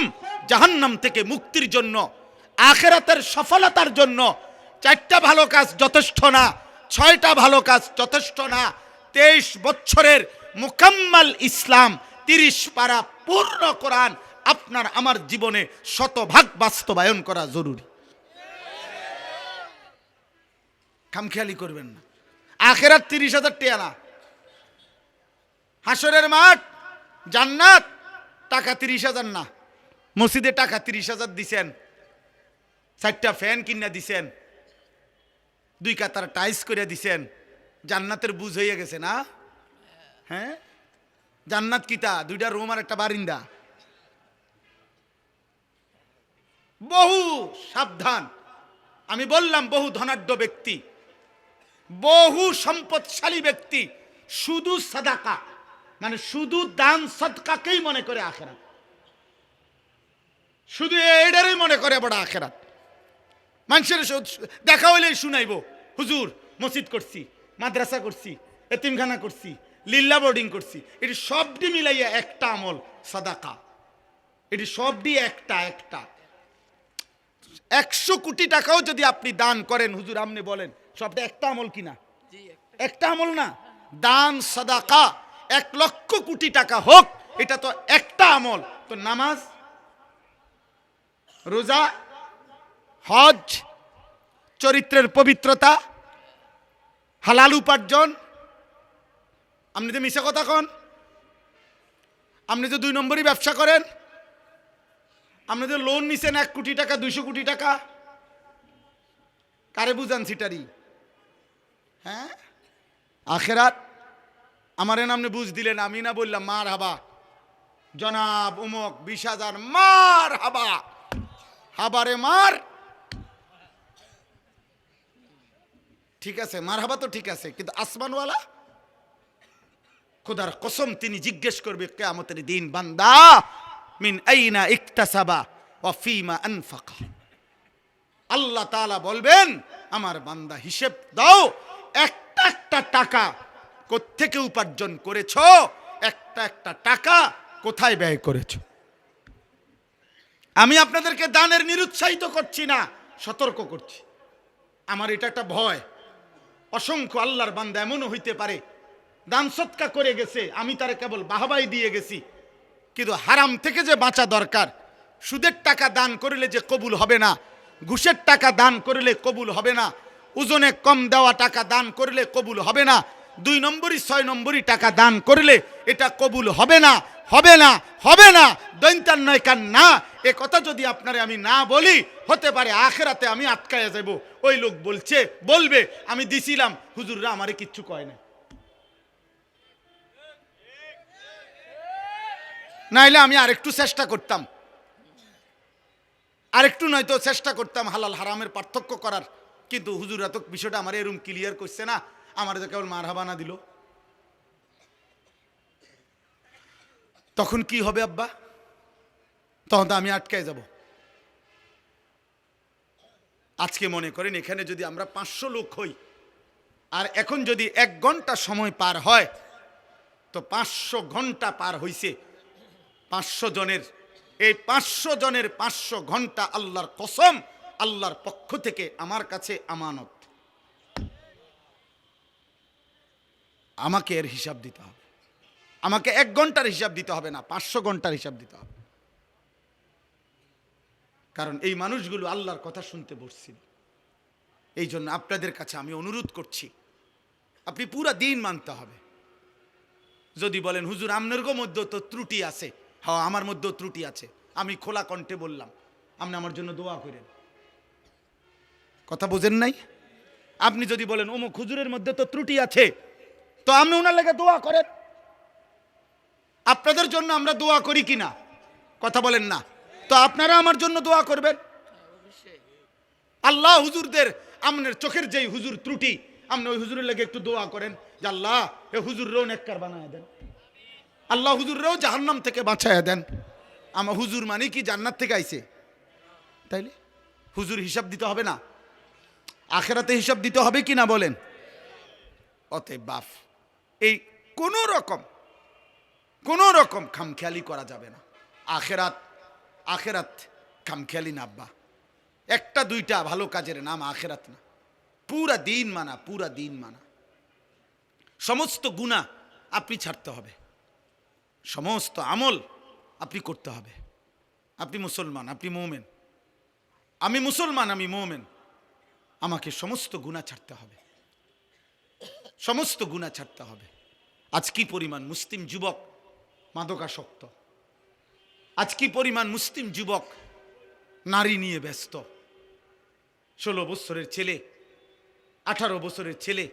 জাহান্নাম থেকে মুক্তির জন্য, আখিরাতের সফলতার জন্য 4টা ভালো কাজ যথেষ্ট না, 6টা ভালো কাজ যথেষ্ট না। 23 বছরের মুকাম্মাল ইসলাম, 30 পারা পূর্ণ কোরআন আপনার আমার জীবনে শতভাগ বাস্তবায়ন করা জরুরি। খামখেয়ালি করবেন না। আখিরাত 30,000 টাকা না, হাসরের মাঠ জান্নাত টাকা 30,000 না। মসজিদে টাকা 30,000 দিছেন, 4টা ফ্যান কিনা দিছেন, 2 কাতার টাইস করে দিছেন, জান্নাতের বুঝ হয়ে গেছে না? হ্যাঁ, জান্নাত কিতা 2টা রুম আর একটা বারিন্দা। বহু সাবধান, আমি বললাম বহু ধনাঢ্য ব্যক্তি, বহু সম্পদশালী ব্যক্তি শুধু সাদাকা, মানে শুধু দান সদকাকেই মনে করে আখিরাত, শুধু এইটারই মনে করে বড় আখিরাত। মানুষের দেখা হইলেই শুনাইব, হুজুর মসজিদ করছি, মাদ্রাসা করছি, এতিমখানা করছি, লিল্লা বোর্ডিং করছি। এটি সবটি মিলাইয়া একটা আমল সাদাকা, এটি সবটি একটা একটা। 100 কোটি টাকাও যদি আপনি দান করেন, হুজুর আপনি বলেন সবটা একটা আমল কিনা? একটা আমল না। দান সাদাকা 1 লক্ষ কোটি টাকা হোক, এটা তো একটা আমল। তো নামাজ, রোজা, হজ, চরিত্রের পবিত্রতা, হালাল উপার্জন, আপনি যে মিশা কথা কন, আপনি যে 2 নম্বরই ব্যবসা করেন, আপনি যে লোন নিছেন 1 কোটি টাকা, 200 কোটি টাকা, কারে বুঝান সিটারি? হ্যাঁ, আখিরাত আমার আপনি বুঝ দিলেন, আমি না বললাম মার হাবা জনাব উমক 20,000 মার হাবা, হাবারে মার, ঠিক আছে মার হাবা তো ঠিক আছে, কিন্তু আসমানওয়ালা খোদার কসম তিনি জিজ্ঞেস করবে কিয়ামতের দিন, বান্দা মিন আইনা ইকতাসাবা ওয়া ফিমা আনফাকা, আল্লাহ তাআলা বলবেন, আমার বান্দা হিসেব দাও, একটা একটা টাকা কোত্থেকে উপার্জন করেছো, একটা একটা টাকা কোথায় ব্যয় করেছো। আমি আপনাদেরকে দানের নিরুৎসাহিত করছি না, সতর্ক করছি। আমার এটা একটা ভয়, অসংখ্য আল্লাহর বান্দা এমনও হইতে পারে দান সৎকা করে গেছে, আমি তারে কেবল বাহবাই দিয়ে গেছি, কিন্তু হারাম থেকে যে বাঁচা দরকার। সুদের টাকা দান করলে যে কবুল হবে না, ঘুষের টাকা দান করলে কবুল হবে না, ওজনে কম দেওয়া টাকা দান করলে কবুল হবে না, 2 নম্বরই 6 নম্বরই টাকা দান করলে এটা কবুল হবে না, হবে না, হবে না, দৈন্তার নয় কান না। এ কথা যদি আপনারে আমি না বলি, হতে পারে আখেরাতে আমি আটকায়া যাব। ওই লোক বলবে আমি দিছিলাম, হুজুররা আমারে কিচ্ছু কয় না। নাইলে আমি আরেকটু চেষ্টা করতাম, আরেকটু নয়তো চেষ্টা করতাম হালাল হারামের পার্থক্য করার, কিন্তু হুজুরা তো বিষয়টা আমার এরকম ক্লিয়ার করছে না, আমার তো কেবল মারহাবানা দিল। তখন কি হবে আব্বা? তখন তো আমি আটকায় যাব। আজকে মনে করেন এখানে যদি আমরা 500 লোক হই, আর এখন যদি 1 ঘন্টা সময় পার হয়, তো 500 ঘন্টা পার হইছে 500 জনের। এই 500 জনের 500 ঘন্টা আল্লাহর কসম, আল্লাহর পক্ষ থেকে আমার কাছে আমানত। আমাকে এর হিসাব দিতে হবে। আমাকে 1 ঘন্টার হিসাব দিতে হবে না, 500 ঘন্টার হিসাব দিতে হবে। কারণ এই মানুষগুলো আল্লাহর কথা শুনতে বসছিল। এই জন্য আপনাদের কাছে আমি অনুরোধ করছি, আপনি পুরা দিন মানতে হবে। যদি বলেন হুজুর আপনার মধ্যে তো ত্রুটি আছে, হ্যাঁ আমার মধ্যেও ত্রুটি আছে, আমি খোলা কণ্ঠে বললাম, আপনি আমার জন্য দোয়া করেন। কথা বোঝেন নাই? আপনি যদি বলেন অমুক হুজুরের মধ্যে তো ত্রুটি আছে, তো আপনি ওনার লেগে দোয়া করেন। আপনাদের জন্য আমরা দোয়া করি কিনা? কথা বলেন না? তো আপনারা আমার জন্য দোয়া করবেন। আল্লাহ হুজুরদের, আপনার চোখের যেই হুজুর ত্রুটি, আপনি ওই হুজুরের লেগে একটু দোয়া করেন যে আল্লাহ এ হুজুররাও নেককার বানায় দেন, আল্লাহ হুজুররাও জাহান্নাম থেকে বাঁচায় দেন। আমার হুজুর মানে কি জান্নাত থেকে আইছে? তাইলে হুজুর হিসাব দিতে হবে না? আখেরাতে হিসাব দিতে হবে কি না বলেন? অতএব বাপ, এই কোনো রকম খামখেয়ালি করা যাবে না। আখেরাত খামখেয়ালি না আব্বা। 1-2টা ভালো কাজের নাম আখেরাত না, পুরা দিন মানা। সমস্ত গুনাহ আপনি ছাড়তে হবে, সমস্ত আমল আপনি করতে হবে। আপনি মুসলমান, আপনি মুমিন, আমি মুসলমান, আমি মুমিন। আমাকে সমস্ত গুনাহ ছাড়তে হবে, সমস্ত গুনাহ ছাড়তে হবে। আজ কি পরিমাণ মুসলিম যুবক মাদকাসক্ত, আজ কি পরিমাণ মুসলিম যুবক নারী নিয়ে ব্যস্ত। 16 বছরের ছেলে, 18 বছরের ছেলে,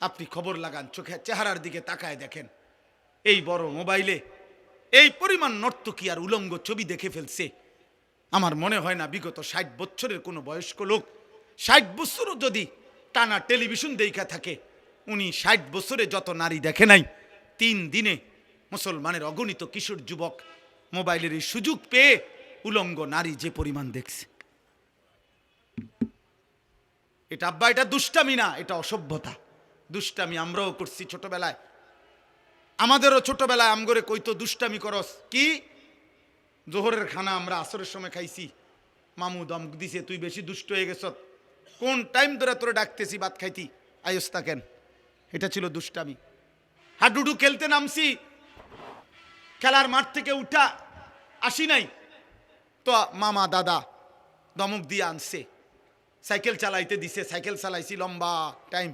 আপনি খবর লাগান, চোখে চেহারার দিকে তাকায় দেখেন, এই বড় মোবাইলে এই পরিমাণ নর্তকী আর উলঙ্গ ছবি দেখে ফেলছে। আমার মনে হয় না বিগত 60 বছরের কোনো বয়স্ক লোক 60 বছরও যদি টানা টেলিভিশন দেখা থাকে, উনি 60 বছরে যত নারী দেখে নাই, 3 দিনে মুসলমানের অগণিত কিশোর যুবক মোবাইলের এই সুযোগ পেয়ে উলঙ্গ নারী যে পরিমাণ দেখছে। এটা আব্বা, এটা দুষ্টামি না, এটা অসভ্যতা। দুষ্টামি আমরাও করছি ছোটবেলায়, আমাদেরও ছোটবেলায় আমগরে কইতো দুষ্টামি করস কি। জোহরের খানা আমরা আসরের সময় খাইছি, মামু দম দিছে তুই বেশি দুষ্ট হয়ে গেছ, কোন টাইম ধরে তোরে ডাকতেছি ভাত খাইতি, আয়স্তা কেন। এটা ছিল দুষ্টামি। হাডুডু খেলতে নামছি, খেলার মাঠ থেকে উঠা আসি নাই তো মামা দাদা দমক দিয়ে আনছে, সাইকেল চালাইতে দিছে, সাইকেল চালাইছি লম্বা টাইম।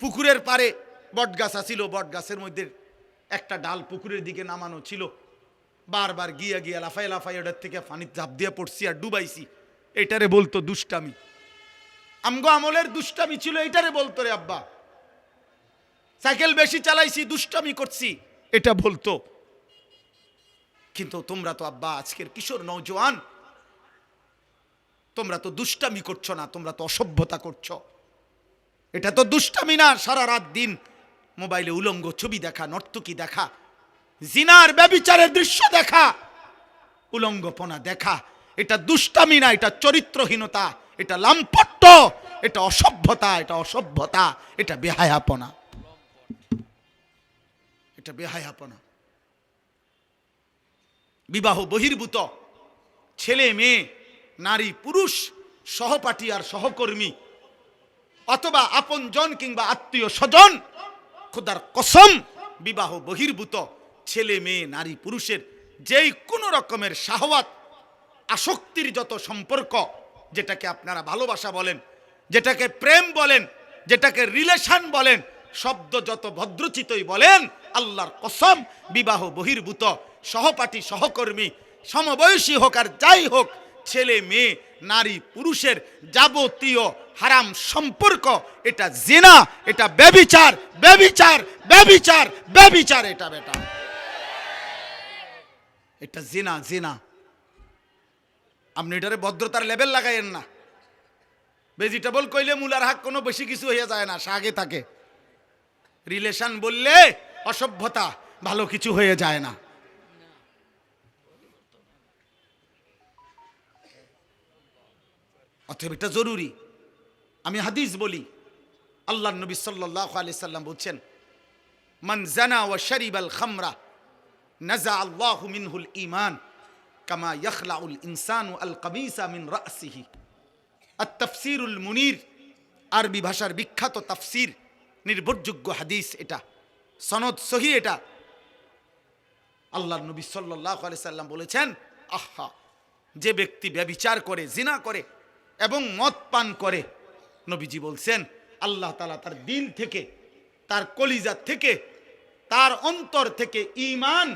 পুকুরের পারে বট গাছ আছিল, বট গাছের মধ্যে একটা ডাল পুকুরের দিকে নামানো ছিল, বারবার গিয়া লাফাই ওটার থেকে পানির ঝাঁপ দিয়ে পড়ছি আর ডুবাইছি। এটারে বলতো দুষ্টামি। আমগো আমলের দুষ্টামি ছিল, এটারে বলতো রে আব্বা। সাইকেল বেশি চালাইছি, দুষ্টামি করছি, এটা বলতো। কিন্তু তোমরা তো আব্বা আজকের কিশোর নওজোয়ান, তোমরা তো দুষ্টামি করছো না, তোমরা তো অসভ্যতা করছো। এটা তো দুষ্টামি না, সারা রাত দিন মোবাইলে উলঙ্গ ছবি দেখা, নর্তকী দেখা, জিনার ব্যভিচারের দৃশ্য দেখা, উলঙ্গপনা দেখা, এটা দুষ্টামি না, এটা চরিত্রহীনতা, এটা লাম্পট্য, এটা অসভ্যতা, এটা অসভ্যতা, এটা বেহায়াপনা, এটা বেহায়াপনা। বিবাহ বহির্ভূত ছেলে মেয়ে, নারী পুরুষ, সহপাঠী আর সহকর্মী অথবা আপনজন কিংবা আত্মীয় স্বজন, খোদার কসম বিবাহ বহির্ভূত ছেলে মেয়ে নারী পুরুষের যেই কোনো রকমের শাহওয়াত, আসক্তির যত সম্পর্ক, যেটাকে আপনারা ভালোবাসা বলেন, যেটাকে প্রেম বলেন, যেটাকে রিলেশন বলেন, শব্দ যত ভদ্রচিতই বলেন, আল্লাহর কসম বিবাহ বহির্ভূত সহপাঠী সহকর্মী সমবয়সী হোক আর যাই হোক, ছেলে মেয়ে নারী পুরুষের যাবতীয় হারাম সম্পর্ক এটা জিনা, এটা ব্যভিচার, ব্যভিচার, ব্যভিচার, ব্যভিচার, এটা বেটা, এটা জিনা, জিনা। আপনি এটারে ভদ্রতার লেভেল লাগাইয়েন না। ভেজিটেবল কইলে মূলার হাক কোনো বেশি কিছু হয়ে যায় না, শাকে থাকে। রিলেশন বললে অসভ্যতা, ভালো কিছু হয়ে যায় না। অতএব এটা জরুরি। আমি হাদিস বলি, আল্লাহর নবী সাল্লাল্লাহু আলাইহি সাল্লাম বলছেন, মান জানা ওয়া শারিবাল খামরা নাযা আল্লাহু মিনহুল ঈমান কামা ইয়াখলাউল ইনসানু আল কাবিসা মিন রাসিহি। আত-তাফসীরুল মুনীর, আরবি ভাষার বিখ্যাত তাফসীর, নির্ভরযোগ্য হাদিস, এটা সনদ সহিহ। এটা আল্লাহর নবী সাল্লাল্লাহু আলাইহি সাল্লাম বলেছেন, আহা, যে ব্যক্তি ব্যভিচার করে, জিনা করে এবং মদ পান করে, নবীজি বলছেন আল্লাহ তাআলা তার দিল থেকে, তার কলিজা থেকে, তার অন্তর থেকে ঈমান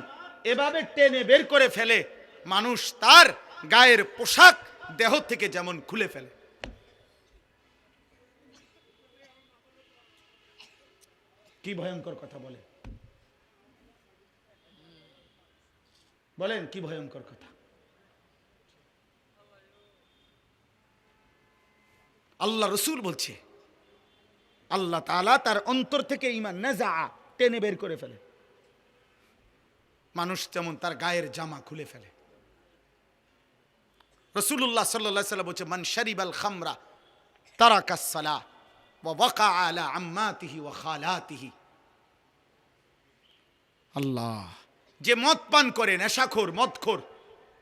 এভাবে টেনে বের করে ফেলে, মানুষ তার গায়ের পোশাক দেহ থেকে যেমন খুলে ফেলে। কি ভয়ঙ্কর কথা বলেন, বলেন কি ভয়ঙ্কর কথা। আল্লাহ রসুল বলছে আল্লাহ তাআলা তার অন্তর থেকে ঈমান নাযা, টেনে বের করে ফেলে, মানুষ যেমন তার গায়ের জামা খুলে ফেলে। রাসূলুল্লাহ সাল্লাল্লাহু আলাইহি ওয়াসাল্লাম বলছে, মান শারিবাল খামরা তারাকাস সালাহ ওয়া ওয়াকা আলা আম্মাতিহি ওয়া খালাতিহি। আল্লাহ, যে মদ পান করে, নেশাখোর, মদখোর,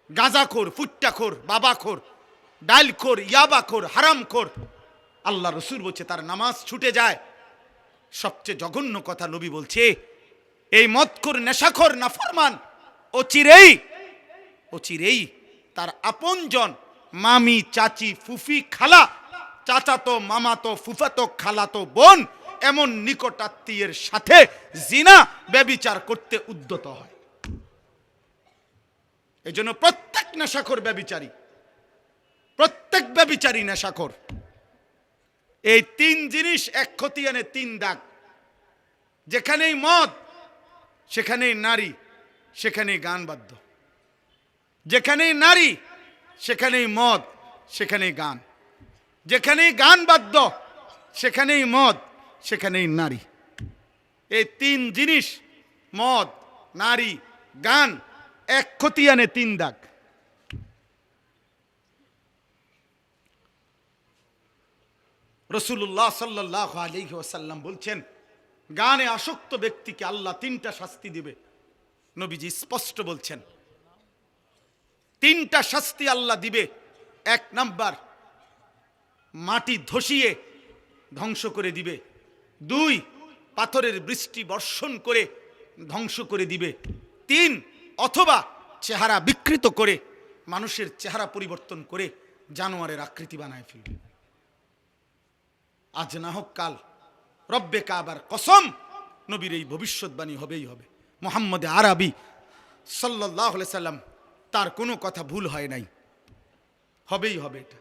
গাঁজাখোর, ফুট্টাখোর, বাবাখোর, ডালখোর, ইয়াবাখোর, হারামখোর, আল্লাহ রসুল বলছে তার নামাজ ছুটে যায়। সবচেয়ে জঘন্য কথা নবী বলছে, এই মদখোর, নেশাখোর, নাফরমান অচিরেই, অচিরেই তার আপনজন, মামি, চাচি, ফুফি, খালা, চাচাতো, মামাতো, ফুফাতো, খালাতো বোন, এমন নিকট আত্মীয়ের সাথে জিনা, ব্যভিচার করতে উদ্যত হয়। এই জন্য প্রত্যেক নেশাখোর ব্যভিচারী, প্রত্যেক ব্যভিচারী নেশাখোর। এই তিন জিনিস এক খতিয়ানে তিন দাগ। যেখানেই মদ সেখানেই নারী, সেখানেই গান বাদ্য। যেখানেই নারী সেখানেই মদ, সেখানেই গান। যেখানেই গান বাদ্য সেখানেই মদ, সেখানেই নারী। এই তিন জিনিস, মদ, নারী, গান, এক খতিয়ানে তিন দাগ। রাসূলুল্লাহ সাল্লাল্লাহু আলাইহি ওয়াসাল্লাম বলছেন, গানে আসক্ত ব্যক্তিকে আল্লাহ তিনটা শাস্তি দিবে। নবীজি স্পষ্ট বলছেন, তিনটা শাস্তি আল্লাহ দিবে। এক নাম্বার, মাটি ধসিয়ে ধ্বংস করে দিবে। দুই, পাথরের বৃষ্টি বর্ষণ করে ধ্বংস করে দিবে। তিন, অথবা চেহারা বিকৃত করে, মানুষের চেহারা পরিবর্তন করে জানোয়ারের আকৃতি বানায় ফেলবে। আজ না হোক কাল, রব্বে কাবার কসম, নবীর এই ভবিষ্যৎবাণী হবেই হবে। মুহাম্মদ আরবি সাল্লাল্লাহু আলাইহি সাল্লাম, তার কোনো কথা ভুল হয় নাই, হবেই হবে। এটা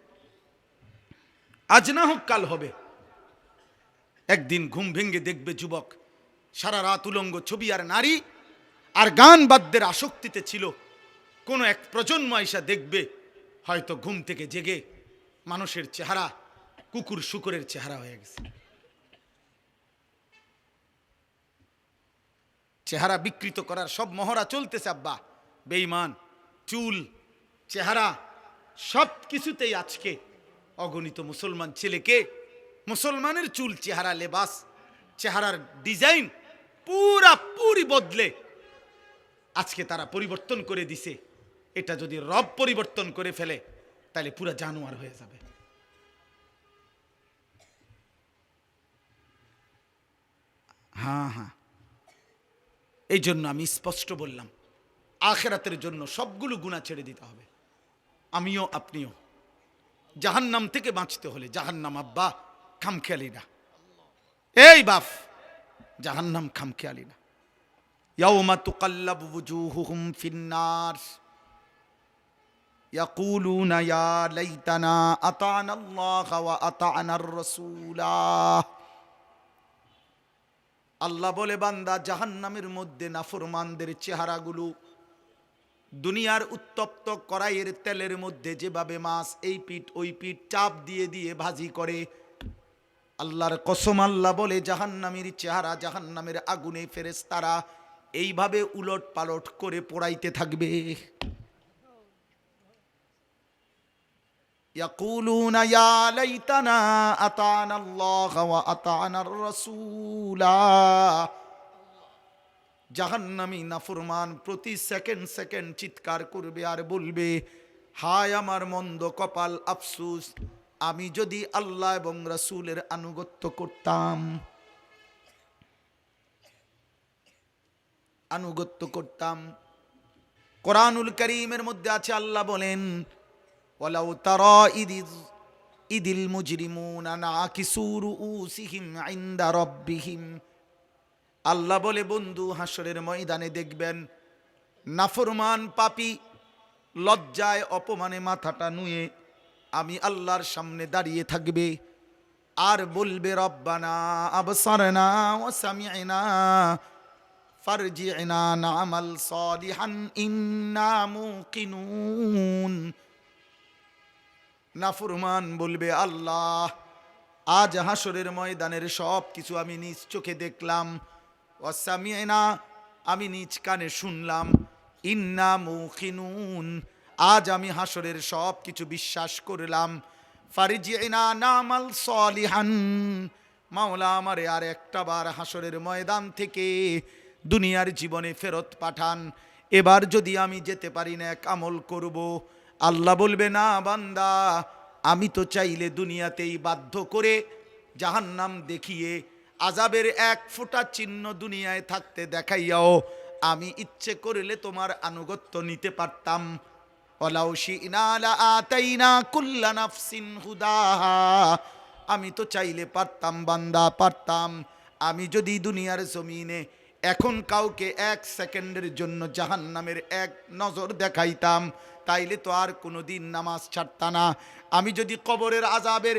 আজ না হোক কাল হবে। একদিন ঘুম ভেঙে দেখবে যুবক সারা রাত উলঙ্গ ছবি আর নারী আর গান বাদ্যের আসক্তিতে ছিল। কোনো এক প্রজন্ম আইসা দেখবে হয়তো ঘুম থেকে জেগে মানুষের চেহারা কুকুর শুকরের চেহারা হয়ে গেছে। চেহারা বিকৃত করার সব মহড়া চলতেছে আব্বা। বেঈমান, চুল, চেহারা, সব কিছুতেই আজকে অগণিত মুসলমান ছেলেকে মুসলমানের চুল, চেহারা, লেবাস, চেহারার ডিজাইন পুরি বদলে আজকে তারা পরিবর্তন করে দিছে। এটা যদি রব পরিবর্তন করে ফেলে তাহলে পুরা জানোয়ার হয়ে যাবে। হ্যাঁ, এই জন্য আমি স্পষ্ট বললাম, আখিরাতের জন্য সবগুলো গুনাহ ছেড়ে দিতে হবে। আমিও আপনিও জাহান্নাম থেকে বাঁচতে হলে, জাহান্নাম আব্বা খামখেয়ালি না, এই বাপ জাহান্নাম খামখেয়ালি না। ইয়াউমা তুকাল্লাবু ওয়ুজুহুহুম ফিন্নার ইয়াকুলুনা ইয়া লাইতানা আতানা আল্লাহ ওয়া আতানার রাসূলা। আল্লাহ বলে, বান্দা জাহান্নামের মধ্যে নাফরমানদের চেহারাগুলো দুনিয়ার উত্তপ্ত কড়াইয়ের তেলের মধ্যে যেভাবে মাছ এই পিঠ ওই পিঠ চাপ দিয়ে দিয়ে ভাজি করে, আল্লাহর কসম আল্লাহ বলে জাহান্নামের চেহারা জাহান্নামের আগুনে ফেরেশতারা এইভাবে উলট পালট করে পোড়াইতে থাকবে। ইয়াকুলুনা ইয়া লাইতানা আতানা আল্লাহ ওয়া আতানার রাসূলা। জাহান্নামী নাফরমান প্রতি সেকেন্ড সেকেন্ড চিৎকার করবে আর বলবে, হায় আমার মন্দ কপাল, আফসোস, আমি যদি আল্লাহ এবং রাসূলের আনুগত্য করতাম। কোরআনুল কারীমের মধ্যে আছে, আল্লাহ বলেন, ওয়ালাউ তারা ইদিল মুজরিমুনা নাকিসু রুউসিহিম ইনদা রাব্বিহিম। আল্লাহ বলে, বন্ধু হাসরের ময়দানে দেখবেন নাফরমান পাপী লজ্জায় অপমানে মাথাটা নুয়ে আমি আল্লাহর সামনে দাঁড়িয়ে থাকবে আর বলবে, রব্বানা আবসারনা ওয়া সামি'না ফারজি'না না'মাল সালিহান ইন্না মুকিনুন। নাফরমান বলবে, আল্লাহ আজ হাসরের ময়দানের সব কিছু আমি নিজ চোখে দেখলাম, ওয়া সামি'না আমি নিজ কানে শুনলাম, ইন্না মুকিনুন আজ আমি হাসরের সব কিছু বিশ্বাস করলাম, ফারজি'না না'মাল সালিহান মাওলা আমারে আর একটা বার হাসরের ময়দান থেকে দুনিয়ার জীবনে ফেরত পাঠান, এবার যদি আমি যেতে পারি না এক আমল করব। আল্লাহ বলবে, না বান্দা, আমি তো চাইলে দুনিয়াতেই বাধ্য করে জাহান্নাম দেখিয়ে আযাবের এক ফোঁটা চিহ্ন দুনিয়ায় থাকতে দেখাইয়াও আমি ইচ্ছে করলে তোমার আনুগত্য নিতে পারতাম। ওয়ালাউ শি'না লাআতাইনা কুল্লা নাফসিন হুদাহা। আমি তো চাইলে পারতাম বান্দা, পারতাম। আমি যদি দুনিয়ার জমিনে এখন কাউকে এক সেকেন্ডের জন্য জাহান্নামের এক নজর দেখাইতাম তাইলে তো আর কোনোদিন নামাজ ছাড়তা না। আমি যদি কবরের আযাবের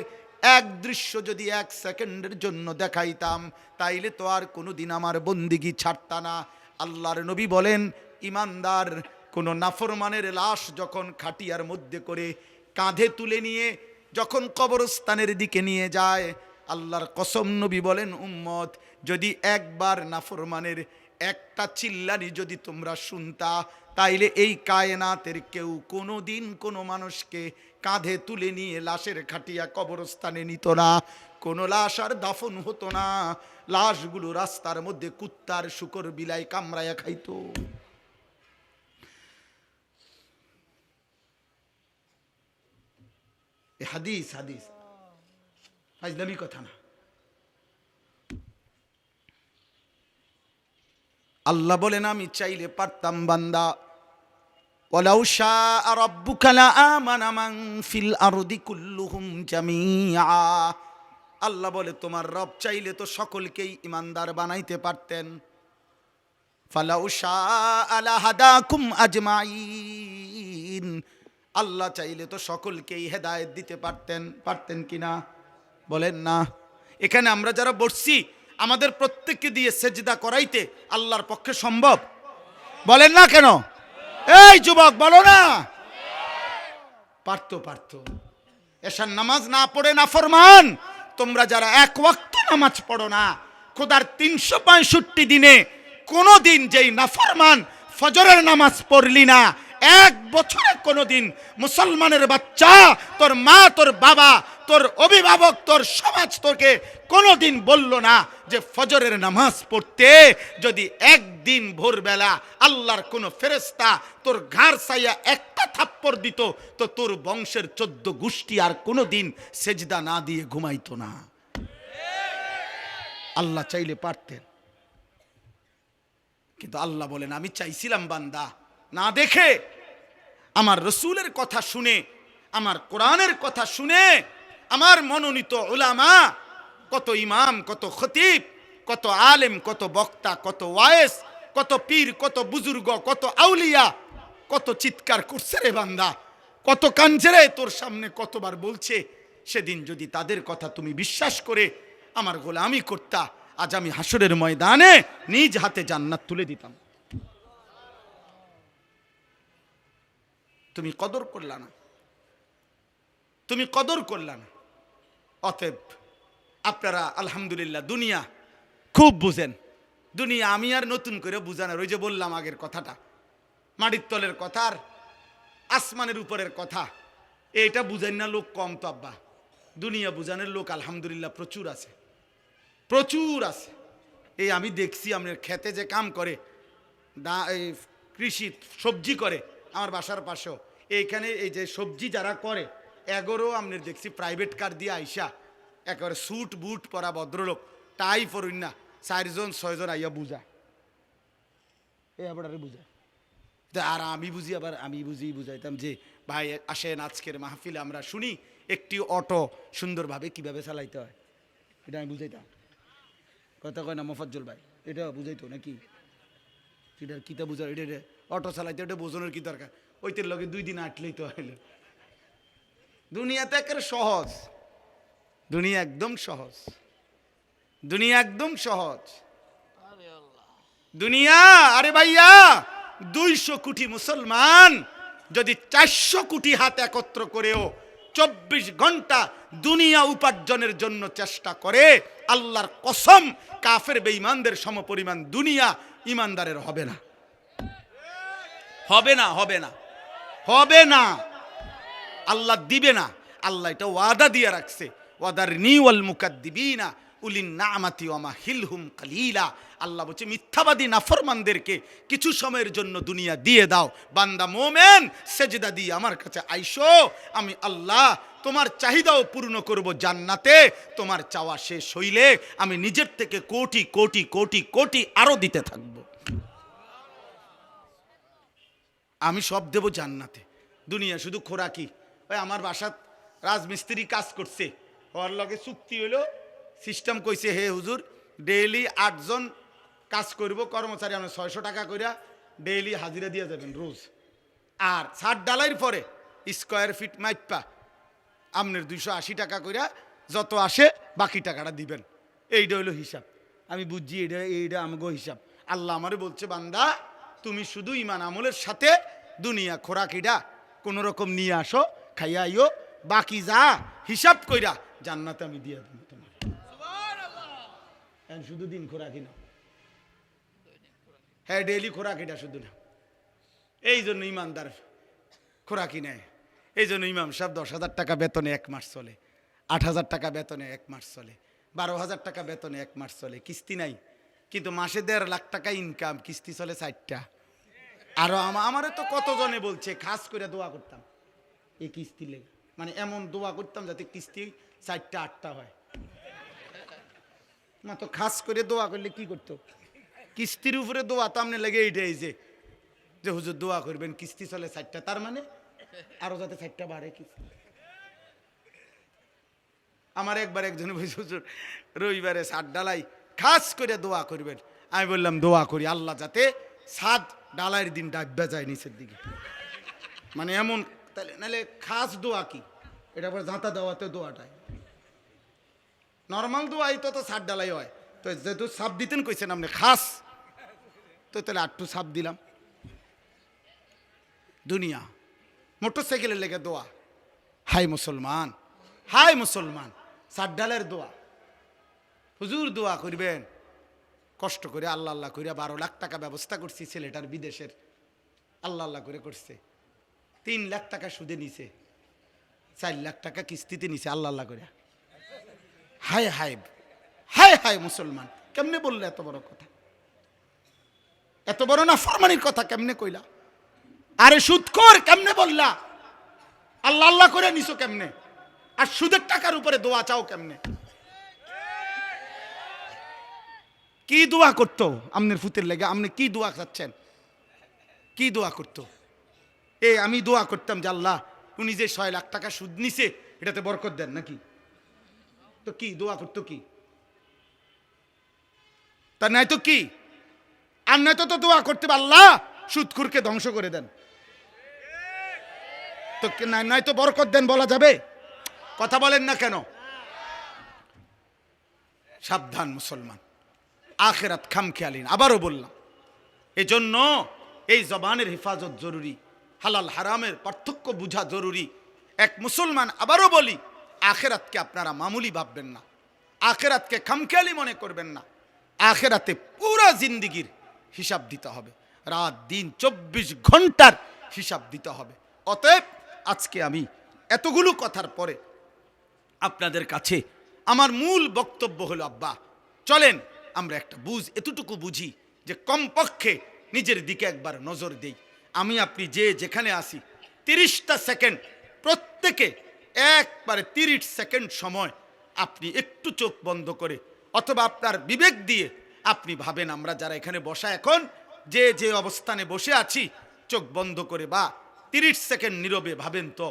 এক দৃশ্য যদি এক সেকেন্ডের জন্য দেখাইতাম তাইলে তো আর কোনোদিন আমার বন্দিগি ছাড়তা না। আল্লাহর নবী বলেন, ইমানদার কোনো নাফরমানের লাশ যখন খাটিয়ার মধ্যে করে কাঁধে তুলে নিয়ে যখন কবরস্থানের দিকে নিয়ে যায়, আল্লাহর কসম নবী বলেন, উম্মত যদি একবার নাফরমানের একটা চিল্লানি যদি তোমরা শুনতা তাইলে এই কায়নাতের কেউ কোনো দিন কোনো মানুষকে কাঁধে তুলে নিয়ে লাশের খাটিয়া কবরস্থানে নিত না, কোনো লাশ আর দাফন হতো না, লাশগুলো রাস্তার মধ্যে কুত্তার শুকর বিলাই কামড়ায়া খাইতো। হাদিস হাদিস ফাজলামি কথা না। আল্লাহ বলেন, আমি চাইলে পারতাম বান্দা, ওয়ালাউ শাআ রাব্বুকা লাআমানা মান ফিল আরদি কুল্লুহুম জামিআ। আল্লাহ বলে, তোমার রব চাইলে তো সকলকেই ইমানদার বানাইতে পারতেন। ফালাউ শাআ লাহাদাকুম আজমাইন। আল্লাহ চাইলে তো সকলকেই হেদায়েত দিতে পারতেন কিনা বলেন না? এখানে আমরা যারা বসছি আমাদের প্রত্যেককে দিয়ে সেজদা করাইতে আল্লাহর পক্ষে সম্ভব? বলেন না কেন? এই যুবক বলো না। পারতো। এশার নামাজ না পড়ে নাফরমান তোমরা যারা এক ওয়াক্ত নামাজ পড়ো না, খোদার 365 দিনে কোনো দিন যেই নাফরমান ফজরের নামাজ পড়লি না, এক বছরে কোনোদিন মুসলমানের বাচ্চা, তোর মা, তোর বাবা, তোর অভিভাবক, তোর সমাজ তোকে কোনোদিন বলল না যে ফজরের নামাজ পড়তে যদি একদিন ভোরবেলা আল্লাহর কোনো ফেরেশতা তোর ঘাড় ছাইয়া একটা থাপ্পড় দিত তো তোর বংশের 14 গোষ্ঠী আর কোনোদিন সেজদা না দিয়ে ঘুমাইতো না। আল্লাহ চাইলে পারতেন, কিন্তু আল্লাহ বলেন আমি চাইছিলাম বান্দা না দেখে, আমার রসুলের কথা শুনে, আমার কোরআনের কথা শুনে, আমার মনোনীত উলামা, কত ইমাম, কত খতিব, কত আলেম, কত বক্তা, কত ওয়ায়েস, কত পীর, কত বুজুর্গ, কত আউলিয়া, কত চিৎকার করছে রে বান্দা, কত কাঁদছে রে তোর সামনে, কতবার বলছে। সেদিন যদি তাদের কথা তুমি বিশ্বাস করে আমার গোলামি করতা, আজ আমি হাসরের ময়দানে নিজ হাতে জান্নাত তুলে দিতাম। তুমি কদর করলা না, তুমি কদর করলা না। অতএব আপনারা আলহামদুলিল্লাহ দুনিয়া খুব বুঝেন। দুনিয়া আমি আর নতুন করে বুঝানোর, ওই যে বললাম আগের কথাটা, মাটির তলের কথা আর আসমানের উপরের কথা, এইটা বুঝেন না লোক কম তো আব্বা। দুনিয়া বুঝানোর লোক আলহামদুলিল্লাহ প্রচুর আছে, প্রচুর আছে। এই আমি দেখছি আপনার খেতে যে কাম করে, এই কৃষি সবজি করে, আমার বাসার পাশেও এইখানে এই যে সবজি যারা করে এগোরও আপনার দেখছি প্রাইভেট কার দিয়ে আইসা একেবারে স্যুট বুট পরা ভদ্রলোক, টাই পরুন না, 4 জন 6 জন আইয়া বুঝা, এ আবার বুঝায়। আর আমি বুঝি, আবার আমি বুঝাইতাম যে ভাই আসেন আজকের মাহফিলে আমরা শুনি একটি অটো সুন্দরভাবে কিভাবে চালাইতে হয়, এটা আমি বুঝাইতাম। কথা কয় না মোফাজ্জল ভাই, এটা বুঝাইতো নাকি? এটা কিতা বুঝা, এটা অটো চালাইতে এটা বোঝানোর কি দরকার? ওইটার লগে 2 দিন আটলেই তো হইল। দুনিয়াতে একেবারে সহজ, দুনিয়া একদম সহজ, দুনিয়া একদম সহজ দুনিয়া। আরে ভাইয়া 200 কোটি মুসলমান যদি 400 কোটি হাত একত্র করেও 24 ঘন্টা দুনিয়া উপার্জনের জন্য চেষ্টা করে, আল্লাহর কসম কাফের বেঈমানদের সমপরিমাণ দুনিয়া ইমানদারের হবে না, হবে না, হবে না, হবে না। আল্লাহ দিবে না, আল্লাহ এটা ওয়াদা দিয়ে রাখছে, ওয়াদারনি ওয়াল মুকাদ্দিবিনা উলিন নামাতি ওয়া মাহিলহুম কালিলা। আল্লাহ বলছে মিথ্যাবাদী নাফরমানদেরকে কিছু সময়ের জন্য দুনিয়া দিয়ে দাও। বান্দা মোমেন সেজদা দিয়ে আমার কাছে আইসো, আমি আল্লাহ তোমার চাহিদাও পূর্ণ করব জান্নাতে। তোমার চাওয়া শেষ হইলে আমি নিজের থেকে কোটি কোটি কোটি কোটি আরো দিতে থাকব। আমি সব দেব জান্নাতে। দুনিয়া শুধু খোরাকি। ওই আমার বাসাত রাজমিস্ত্রি কাজ করছে, ওর লগে চুক্তি হইলো, সিস্টেম কইছে হে হুজুর ডেইলি 8 জন কাজ করব, কর্মচারী আমরা 600 টাকা কইরা ডেইলি হাজিরা দিয়ে যাবেন রোজ। আর 60 ডালাইয়ের পরে স্কোয়ার ফিট মাইপা আপনার 280 টাকা কইরা যত আসে বাকি টাকাটা দিবেন। এইটা হইলো হিসাব। আমি বুঝছি এইটা আমাগো হিসাব। আল্লাহ আমারে বলছে বান্দা তুমি শুধু ইমান আমলের সাথে দুনিয়া খোরাকিটা কোনো রকম নিয়ে আসো, খাইয়া আইও, বাকি যা হিসাব কইরা জান্নাতে আমি দিয়ে দেব তোমার। শুধু দিন খোরাকি না, হ্যাঁ ডেইলি খোরাকিটা শুধু না। এই জন্য ইমানদার খোরাকি নেয়। এই জন্য ইমাম সাহেব 10,000 টাকা বেতনে 1 মাস চলে, 8,000 টাকা বেতনে 1 মাস চলে, 12,000 টাকা বেতনে 1 মাস চলে, কিস্তি নাই, কিন্তু মাসে 1.5 লাখ টাকা ইনকাম, কিস্তি চলে 4টা। আরো আমারে তো কতজনে বলছে খাস করে দোয়া করতাম এই কিস্তি লেগে, মানে এমন দোয়া করতাম যাতে কিস্তি 4টা 8টা হয়। না তো খাস করে দোয়া করলে কি করতো? কিস্তির উপরে দোয়া তো আমনে লেগে এইটাই যে হুজুর দোয়া করবেন কিস্তি চলে 4টা, তার মানে আরো যাতে 4টা বাড়ে কিস্তি। আমার একবার একজন বলছে হুজুর রবিবারে 7 ডালাই খাস করে দোয়া করবেন। আমি বললাম দোয়া করি আল্লাহ যাতে 7 ডালাইয়ের দিন ডাকবে যায় নিচের দিকে, মানে এমন। তাহলে নাহলে খাস দোয়া কি? এটা পরে ঝাঁতা দেওয়াতে দোয়াটাই নর্মাল দোয়াই তো 7 ডালাই হয়। তো যেহেতু সাপ দিতেন কইছেন আপনি খাস, তো তাহলে 8টু সাপ দিলাম। দুনিয়া মোটরসাইকেলের লেগে দোয়া, হাই মুসলমান, হাই মুসলমান, 7 ডালের দোয়া। হুজুর দোয়া করবেন, কষ্ট করে আল্লাহ আল্লাহ করিয়া 12 লাখ টাকা ব্যবস্থা করছি ছেলেটার বিদেশের। আল্লাহ আল্লাহ করে করছে, 3 লাখ টাকা সুদে নিছে, 4 লাখ টাকা কিস্তিতে নিছে আল্লাহ আল্লাহ করে। হায় হায় হায় হায় মুসলমান, কেমনে বললে এত বড় কথা? এত বড় নাফরমানির কথা কেমনে কইলা? আরে সুদখোর, কেমনে বললা? আল্লাহ আল্লাহ করে নিছো কেমনে? আর সুদের টাকার উপরে দোয়া চাও কেমনে? কি দোয়া করতো আমনের ফুতের লেগে? আপনি কি দোয়া চাচ্ছেন? কি দোয়া করতো? আমি দোয়া করতাম যে আল্লাহ উনি যে 6 লাখ টাকা সুদ নিছে এটাতে বরকত দেন নাকি? তো কি দোয়া করতো কি? তা নাই তো কি? আর নয়তো তো দোয়া করতে আল্লাহ সুদখোরকে ধ্বংস করে দেন। তো নাই তো বরকত দেন বলা যাবে? কথা বলেন না কেন? সাবধান মুসলমান, আখিরাত খামখেয়ালি না। আবারও বললাম, এজন্য এই জবানের হেফাজত জরুরি, হালাল হারামের পার্থক্য বোঝা জরুরি। এক মুসলমান, আবারও বলি, আখিরাতকে আপনারা মামুলি ভাববেন না, আখিরাতকে খামখেয়ালি মনে করবেন না। আখিরাতে পুরা জিন্দিগির হিসাব দিতে হবে, রাত দিন 24 ঘন্টার হিসাব দিতে হবে। অতএব আজকে আমি এতগুলো কথার পরে আপনাদের কাছে আমার মূল বক্তব্য হলো, আব্বা চলেন আমরা একটা এতটুকু বুঝি যে কমপক্ষে নিজের দিকে একবার নজর দেই। আমি আপনি যে যেখানে আসি 30টা সেকেন্ড, প্রত্যেকে একবারে 30 সেকেন্ড সময় আপনি একটু চোখ বন্ধ করে অথবা আপনার বিবেক দিয়ে আপনি ভাবেন, আমরা যারা এখানে বসা এখন যে যে অবস্থানে বসে আছি, চোখ বন্ধ করে বা 30 সেকেন্ড নীরবে ভাবেন তো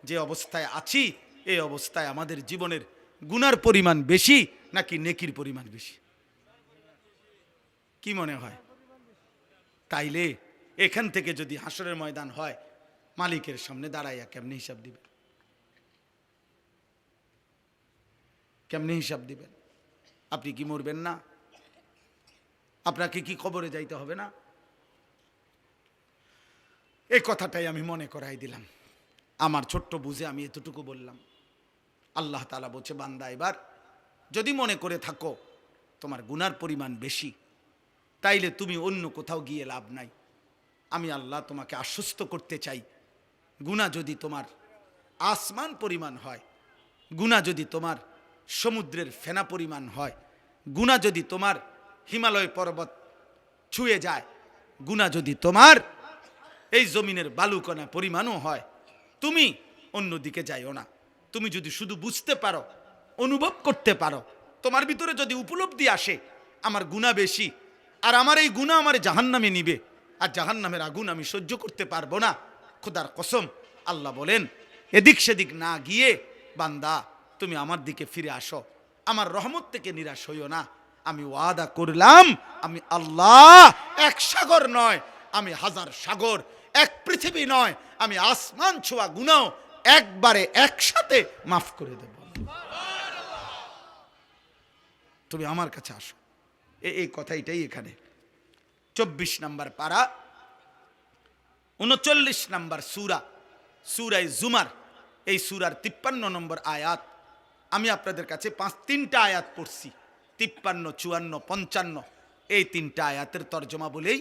যে অবস্থায় আছি, এই অবস্থায় আমাদের জীবনের গুনার পরিমাণ বেশি নাকি নেকির পরিমাণ বেশি? কি মনে হয়? তাইলে এখান থেকে যদি হাসরের ময়দান হয়, মালিকের সামনে দাঁড়াইয়া কেমনে হিসাব দিবেন? কেমনে হিসাব দিবেন? আপনি কি মরবেন না? আপনাকে কি কবরে যাইতে হবে না? এই কথাটাই আমি মনে করাই দিলাম। আমার ছোট্ট বুঝে আমি এতটুকু বললাম। আল্লাহ তাআলা বলছে, বান্দা এবার যদি মনে করে থাকো তোমার গুনার পরিমাণ বেশি, তাইলে তুমি অন্য কোথাও গিয়ে লাভ নাই। আমি আল্লাহ তোমাকে আশ্বস্ত করতে চাই, গুনাহ যদি তোমার আসমান পরিমাণ হয়, গুনাহ যদি তোমার সমুদ্রের ফেনা পরিমাণ হয়, গুনাহ যদি তোমার হিমালয় পর্বত ছুঁয়ে যায়, গুনাহ যদি তোমার এই জমিনের বালুকণা পরিমাণও হয়, তুমি অন্যদিকে যাইও না। তুমি যদি শুধু বুঝতে পারো, অনুভব করতে পারো, তোমার ভিতরে যদি উপলব্ধি আসে আমার গুনাহ বেশি, আর আমার এই গুনাহ আমার জাহান্নামে নিবে, আর জাহান্নামের আগুন আমি সহ্য করতে পারবো না, খোদার কসম আল্লাহ বলেন, এদিক সেদিক না গিয়ে বান্দা তুমি আমার দিকে ফিরে আসো, আমার রহমত থেকে নিরাশ হইও না। আমি ওয়াদা করলাম, আমি আল্লাহ এক সাগর নয়, আমি হাজার সাগর, এক পৃথিবী নয়, আমি আসমান ছোঁয়া গুনাহ একবারে একসাথে মাফ করে দেব। তুমি আমার কাছে আসো। এই কথাটাই এখানে 24 নম্বর পারা 39 নম্বর সূরা, সূরায়ে জুমার, এই সূরার 53 নম্বর আয়াত। আমি আপনাদের কাছে 3টা আয়াত পড়ছি, 53, 54, 55, এই 3টা আয়াতের তর্জমা বলেই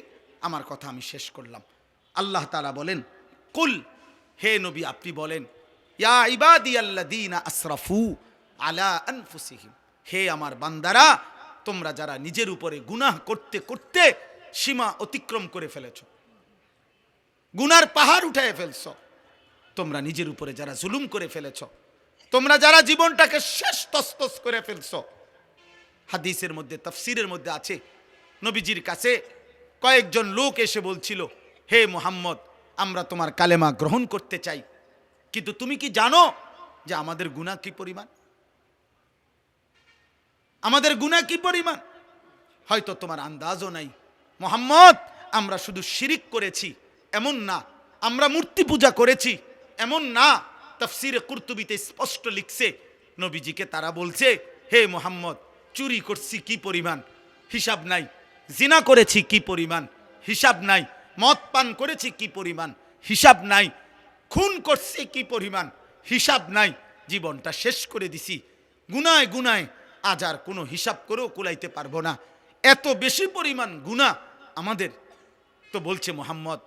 আমার কথা আমি শেষ করলাম। আল্লাহ তাআলা বলেন, কুল, হে নবী আপনি বলেন, ইয়া ইবাদিয়াল্লাযীনা আসরাফু আলা আনফুসিহিম, হে আমার বান্দারা, তোমরা যারা নিজের উপরে গুনাহ করতে করতে সীমা অতিক্রম করে ফেলেছ, গুনার পাহাড় উঠায় ফেলছ, তোমরা নিজের উপরে যারা জুলুম করে ফেলেছ, তোমরা যারা জীবনটাকে শেষ তসতস করে ফেলছ। হাদিসের মধ্যে, তাফসীরের মধ্যে আছে, নবীজির কাছে কয়েকজন লোক এসে বলছিল, হে মুহাম্মদ, আমরা তোমার কালেমা গ্রহণ করতে চাই, কিন্তু তুমি কি জানো যে আমাদের গুনাহ কি পরিমাণ? আমাদের গুনাহ কি পরিমাণ? হয়তো তোমার আন্দাজও নাই। মুহাম্মদ, আমরা শুধু শিরিক করেছি এমন না, আমরা মূর্তি পূজা করেছি এমন না। তাফসীরে কুরতুবীতে স্পষ্ট লিখছে, নবীজিকে তারা বলছে, হে মুহাম্মদ, চুরি করছি কি পরিমাণ, হিসাব নাই। জিনা করেছি কি পরিমাণ, হিসাব নাই। মদ পান করেছি কি পরিমাণ, হিসাব নাই। খুন করছি কি পরিমাণ, হিসাব নাই। জীবনটা শেষ করে দিছি গুনায় গুনায়, আজ আর কোনো হিসাব করেও কুলাইতে পারবো না, এত বেশি পরিমাণ গুনাহ আমাদের। তো বলছে মুহাম্মদ,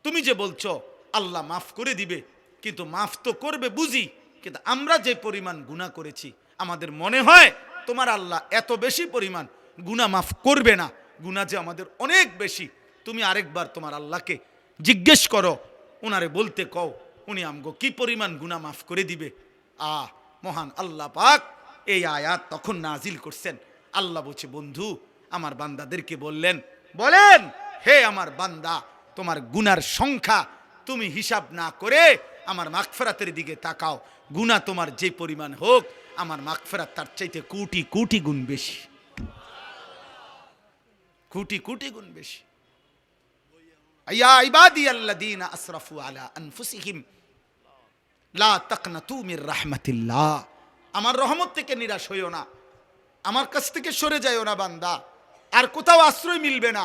তুমি যে বলছো আল্লাহ মাফ করে দিবে, কিন্তু মাফ তো করবে বুঝি, কিন্তু আমরা যে পরিমাণ গুনাহ করেছি আমাদের মনে হয় তোমার আল্লাহ এত বেশি পরিমাণ গুনাহ মাফ করবে না। গুনাহ যে আমাদের অনেক বেশি। তুমি আরেকবার তোমার আল্লাহকে জিজ্ঞেস করো, ওনারে বলতে কও, উনি আমগো কি পরিমাণ গুনাহ মাফ করে দিবে। মহান আল্লাহ পাক এই আয়াত তখন নাজিল করছেন। আল্লাহ বলছে, বন্ধু আমার বান্দাদেরকে বলেন হে আমার বান্দা, তোমার গুনার সংখ্যা তুমি হিসাব না করে আমার মাগফিরাতের দিকে তাকাও। গুনাহ তোমার যে পরিমাণ হোক, আমার মাগফিরাত তার চাইতে কোটি কোটি গুণ বেশি, কোটি কোটি গুণ বেশি। ইয়া ইবাদিয়াল্লাযীনা আসরাফু আলা আনফুসিহিম লা তাকনাতু মির রাহমাতিল্লাহ। আমার রহমত থেকে নিরাশ হইও না, আমার কাছ থেকে সরে যাইও না বান্দা। আর কোথাও আশ্রয় মিলবে না,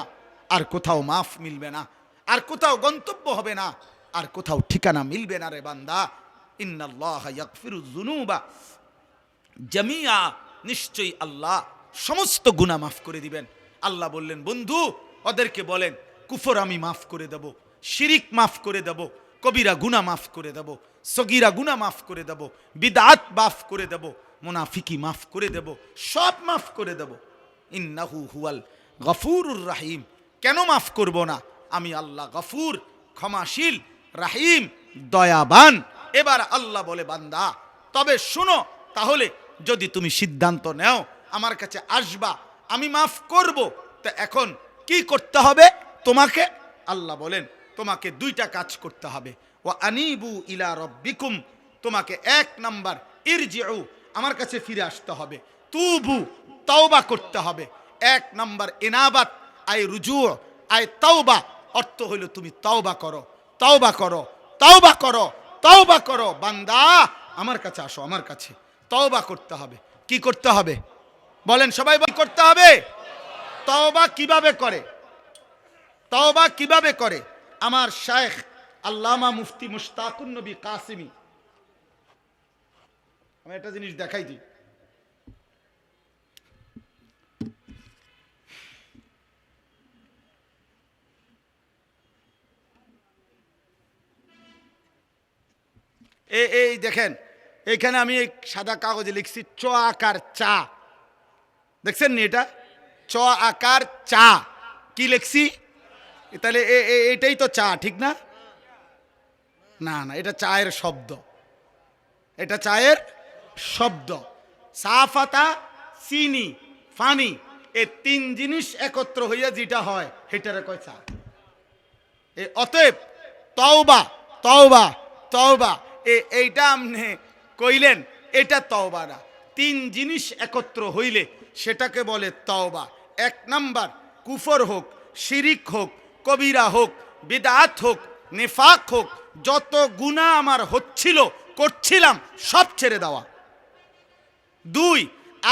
আর কোথাও মাফ মিলবে না, আর কোথাও গন্তব্য হবে না, আর কোথাও ঠিকানা মিলবে না রে বান্দা। ইন্নাল্লাহা ইয়াগফিরুয যুনুবা জামিআ, নিশ্চয়ই আল্লাহ সমস্ত গুনাহ মাফ করে দিবেন। আল্লাহ বললেন, বন্ধু ওদেরকে বলেন কুফর আমি মাফ করে দেব, শিরিক মাফ করে দেব, কবিরা গুনাহ মাফ করে দেব, সগীরা গুনাহ মাফ করে দেব, বিদআত মাফ করে দেব, মুনাফিকি মাফ করে দেব, সব মাফ করে দেব। ইন্নাহু হুয়াল গফুরুর রাহিম। কেন মাফ করব না? আমি আল্লাহ গফুর, ক্ষমাশীল, রাহিম, দয়াবান। এবার আল্লাহ বলে, বান্দা তবে শোনো, তাহলে যদি তুমি সিদ্ধান্ত নেও আমার কাছে আসবা, আমি মাফ করব, তা এখন কি করতে হবে তোমাকে? আল্লাহ বলেন, তোমাকে দুইটা কাজ করতে হবে। ওয়া আনিবু ইলা রাব্বিকুম, তোমাকে এক নাম্বার ইরজিউ, আমার কাছে ফিরে আসতে হবে। তুবু, তওবা করতে হবে। এক নাম্বার ইনাবাত আই রুজু আই তাওবা, অর্থ হইল তুমি তওবা করো, তওবা করো, তওবা করো, তওবা করো। বান্দা আমার কাছে আসো, আমার কাছে তওবা করতে হবে। কি করতে হবে বলেন সবাই, করতে হবে। তওবা কিভাবে করে? তওবা কিভাবে করে? আমার শায়েখ আল্লামা মুফতি মুশতাকুন নবী কাসিমি, আমি একটা জিনিস দেখাই দিই। এই দেখেন, এইখানে আমি এই সাদা কাগজে লিখছি চ আকার চা, দেখছেন নি? এটা চ আকার চা। কি লিখছি? তাহলে এটাই তো চা, ঠিক না? না না, এটা চায়ের শব্দ, এটা চায়ের শব্দ। সাফাতা, চিনি, পানি, এই তিন জিনিস একত্র হইয়া যেটা হয় সেটারে কয় চা। অতএব তওবা, তওবা, তওবা, এইটা আপনি কইলেন, এটা তওবা না। তিন জিনিস একত্র হইলে সেটাকে বলে তওবা। এক নাম্বার, কুফর হোক, শিরিক হোক, কবিরা হোক, বিদআত হোক, নিফাক হোক, যত গুনাহ আমার হচ্ছিল, করছিলাম, সব ছেড়ে দেওয়া। দুই,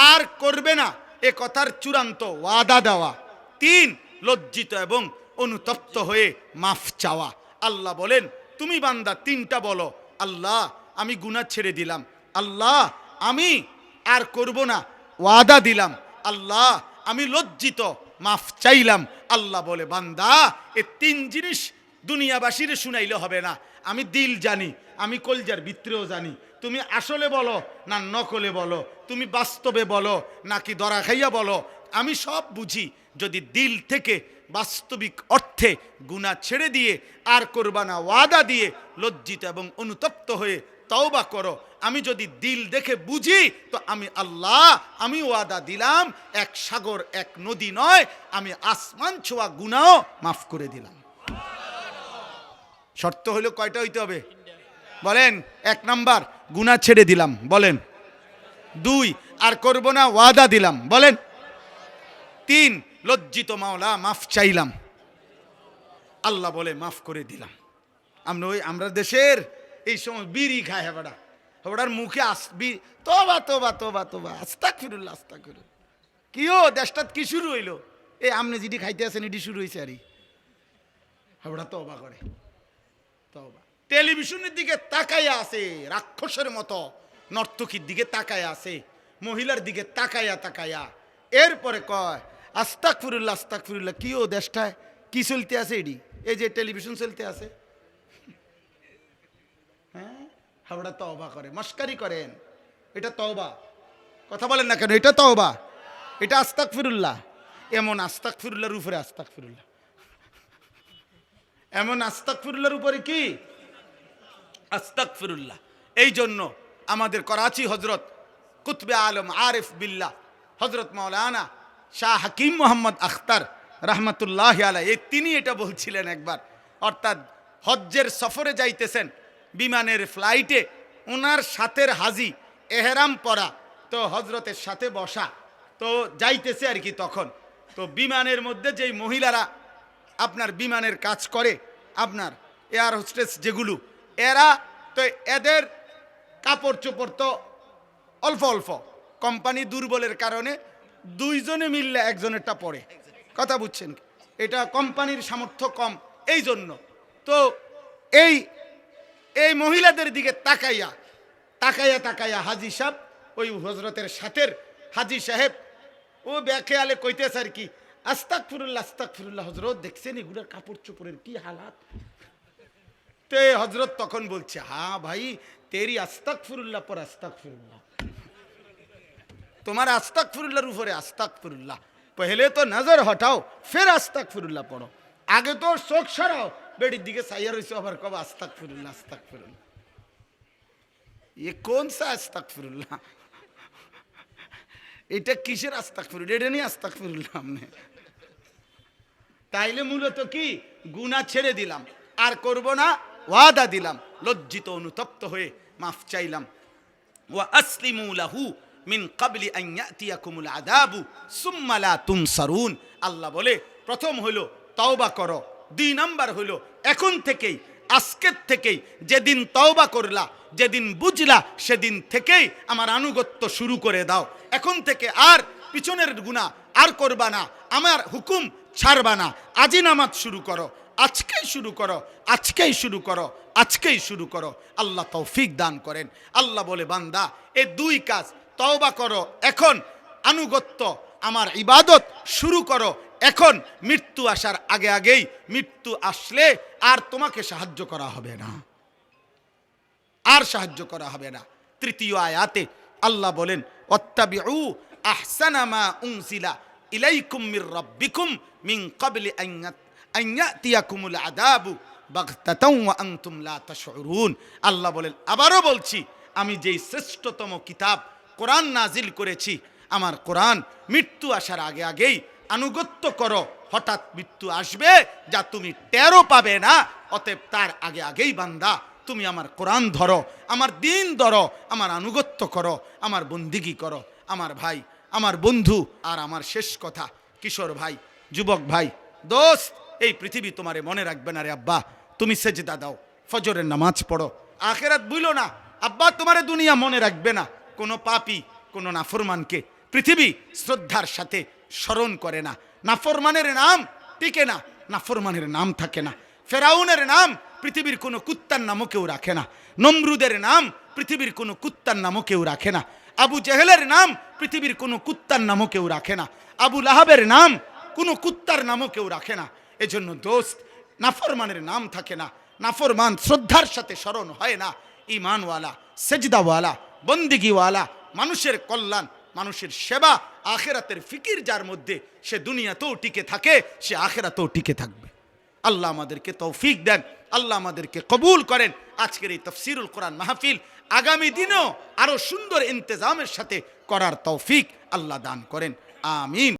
আর করবে না এ কথার চূড়ান্ত ওয়াদা দেওয়া। তিন, লজ্জিত এবং অনুতপ্ত হয়ে মাফ চাওয়া। আল্লাহ বলেন, তুমি বান্দা তিনটা বলো, আল্লাহ আমি গুনাহ ছেড়ে দিলাম, আল্লাহ আমি আর করব না, ওয়াদা দিলাম, আল্লাহ আমি লজ্জিত, মাফ চাইলাম। আল্লাহ বলে, বান্দা এ তিন জিনিস দুনিয়াবাসীর শুনাইলে হবে না। আমি দিল জানি, আমি কলজার ভিতরেও জানি। তুমি আসলে বলো না নকলে বলো, তুমি বাস্তবে বলো নাকি দরা খাইয়া বলো, আমি সব বুঝি। যদি দিল থেকে বাস্তবিক অর্থে গুনাহ ছেড়ে দিয়ে আর করবা না ওয়াদা দিয়ে লজ্জিত এবং অনুতপ্ত হয়ে তওবা করো, আমি যদি দিল দেখে বুঝি, তো আমি আল্লাহ, আমি ওয়াদা দিলাম, এক সাগর এক নদী নয়, আমি আসমান ছোঁয়া গুনাহ মাফ করে দিলাম। শর্ত হলো কয়টা হইতে হবে বলেন? এক নাম্বার, গুনাহ ছেড়ে দিলাম, বলেন। দুই, আর করব না, ওয়াদা দিলাম, বলেন। তিন, লজ্জিত মাওলা, মাফ চাইলাম। আল্লাহ বলে মাফ করে দিলাম। আমরা দেশের এই সময় বিড়ি খায়, হেবাডা হেবাডার মুখে আসবি তোবা তোবা তোবা তোবা, আস্তাগফিরুল্লাহ আস্তাগফিরুল্লাহ। কিও দেশটাত কি শুরু হইলো? এই আমনে যেটি খাইতে আছেন এটি শুরু হয়েছে। আরই হেবাডা তওবা করে, তওবা। টেলিভিশনের দিকে তাকাইয়া আছে রাক্ষসের মতো, নর্তকীর দিকে তাকাইয়া আছে, মহিলার দিকে তাকাইয়া তাকাইয়া, এরপরে কয় আস্তাগফিরুল্লাহ আস্তাগফিরুল্লাহ। কিও দেশটায় কি চলতে আছে এডি? এই যে টেলিভিশন চলতে আছে, হ্যাঁ, হাওড়া তওবা করে, মস্কারি করেন। এটা তওবা, কথা বলেন না কেন? এটা তওবা, এটা আস্তাগফিরুল্লাহ। এমন আস্তাগফিরুল্লাহর উপরে আস্তাগফিরুল্লাহ, এমন আস্তাগফিরুল্লাহর উপরে কি আস্তাগফিরুল্লাহ। এই জন্য আমাদের করাচি হজরত কুতবে আলম আরিফ বিল্লাহ হজরত মাওলানা শাহ হাকিম মোহাম্মদ আখতার রহমতুল্লাহ আলাইহি, তিনি এটা বলছিলেন একবার, অর্থাৎ হজ্জের সফরে যাইতেছেন, বিমানের ফ্লাইটে ওনার সাথের হাজি এহরাম পরা, তো হজরতের সাথে বসা, তো যাইতেছে আর কি। তখন তো বিমানের মধ্যে যেই মহিলারা আপনার বিমানের কাজ করে, আপনার এয়ার হোস্টেস যেগুলো, এরা তো এদের কাপড় চোপড় তো অল্প অল্প, কোম্পানি দুর্বলের কারণে দুইজনে মিললে একজনেরটা পড়ে, কথা বুঝছেন? এটা কোম্পানির সামর্থ্য কম, এই জন্য। তো এই এই মহিলাদের দিকে তাকাইয়া তাকাইয়া তাকাইয়া হাজি সাহেব, ওই হজরতের সাথের হাজি সাহেব, ও বেখেয়ালে কইতেছে আর কি, আস্তাগফিরুল্লাহ আস্তাগফিরুল্লাহ, হজরত দেখছেন এগুলোর কাপড় চোপড়ের কি হালাত। তে হজরত তখন বলছে, হ্যাঁ ভাই, তেরি আস্তাগফিরুল্লাহ পর আস্তাগফিরুল্লাহ, তোমার আস্তাগফিরুল্লাহর উপরে আস্তাগফিরুল্লাহ। পহলে তো নজর হটাও, ফের আস্তাগফিরুল্লাহ পড়ো, আগে তো চোখ সরাও, বেডির দিকে চাইয়া রইছো, আবার কব আস্তাগফিরুল্লাহ আস্তাগফিরুল্লাহ। এ কোন সা আস্তাগফিরুল্লাহ? এটা কিসের আস্তাগফিরুল্লাহ? এটা নিয়ে আস্তাগফিরুল্লাহ আমনে? তাইলে মূলত কি, গুনাহ ছেড়ে দিলাম, আর করব না, ওয়াদা দিলাম, লজ্জিত অনুতপ্ত হয়ে মাফ চাইলাম। ওয়া আসলিমু লাহু মিন ক্বাবলি আন ইয়াতিয়াকুমুল আযাবু সুম্মা লা তুনসারুন। আল্লাহ বলে, প্রথম হলো তওবা করো, 2 নাম্বার হলো এখন থেকেই, আজকের থেকেই, যেদিন তওবা করলা, যেদিন বুঝলা, সেদিন থেকেই আমার আনুগত্য শুরু করে দাও। এখন থেকে আর পিছনের গুনাহ আর করবা না, আমার হুকুম ছাড়বা না। আজই নামাজ শুরু করো, আজকেই শুরু করো, আজকেই শুরু করো, আজকেই শুরু করো। আল্লাহ তৌফিক দান করেন। আল্লাহ বলে, বান্দা, এই 2 কাজ, তওবা করো এখন, আনুগত্য আমার ইবাদত শুরু করো এখন, মৃত্যু আসার আগে আগেই। মৃত্যু আসলে আর তোমাকে সাহায্য করা হবে না, আর সাহায্য করা হবে না। 3য় আয়াতে আল্লাহ বলেন, ওয়াত্তাবিউ আহসানা মা উনজিলা ইলাইকুম মির রাব্বিকুম মিন ক্বাবলি আন ইয়াতিয়াকুমুল আযাবু বাগতাতাও ওয়া আনতুম লা তাশউরুন। আল্লাহ বলেন, আবারও বলছি, আমি যেই শ্রেষ্ঠতম কিতাব কোরআন নাজিল করেছি, আমার কোরআন মৃত্যু আসার আগে আগেই আনুগত্য করো। হঠাৎ মৃত্যু আসবে যা তুমি টেরও পাবে না, অতএব তার আগে আগেই বান্দা তুমি আমার কোরআন ধরো, আমার দিন ধরো, আমার আনুগত্য করো, আমার বন্দিগি করো। আমার ভাই, আমার বন্ধু, আর আমার শেষ কথা, কিশোর ভাই, যুবক ভাই, দোস্ত, এই পৃথিবী তোমারে মনে রাখবে না রে আব্বা। তুমি সেজদা দাও, ফজরের নামাজ পড়ো, আখেরাত ভুলো না। আব্বা তোমারে দুনিয়া মনে রাখবে না। কোনো পাপী, কোনো নাফরমানকে পৃথিবী শ্রদ্ধার সাথে স্মরণ করে না। নাফরমানের নাম টিকে না, নাফরমানের নাম থাকে না। ফেরাউনের নাম পৃথিবীর কোনো কুত্তার নামও কেউ রাখে না। নমরুদের নাম পৃথিবীর কোনো কুত্তার নামও কেউ রাখে না। আবু জেহেলের নাম পৃথিবীর কোনো কুত্তার নামও কেউ রাখে না। আবু লাহাবের নাম কোনো কুত্তার নামও কেউ রাখে না। এজন্য দোস্ত, নাফরমানের নাম থাকে না, নাফরমান শ্রদ্ধার সাথে স্মরণ হয় না। ঈমানওয়ালা, সেজদাওয়ালা, বন্দিগিওয়ালা, মানুষের কল্যাণ, মানুষের সেবা, আখেরাতের ফিকির যার মধ্যে, সে দুনিয়াতেও টিকে থাকে, সে আখেরাতেও টিকে থাকবে। আল্লাহ আমাদেরকে তৌফিক দেন, আল্লাহ আমাদেরকে কবুল করেন। আজকের এই তাফসীরুল কোরআন মাহফিল আগামী দিনেও আরো সুন্দর ইন্তজামের সাথে করার তৌফিক আল্লাহ দান করেন। আমিন।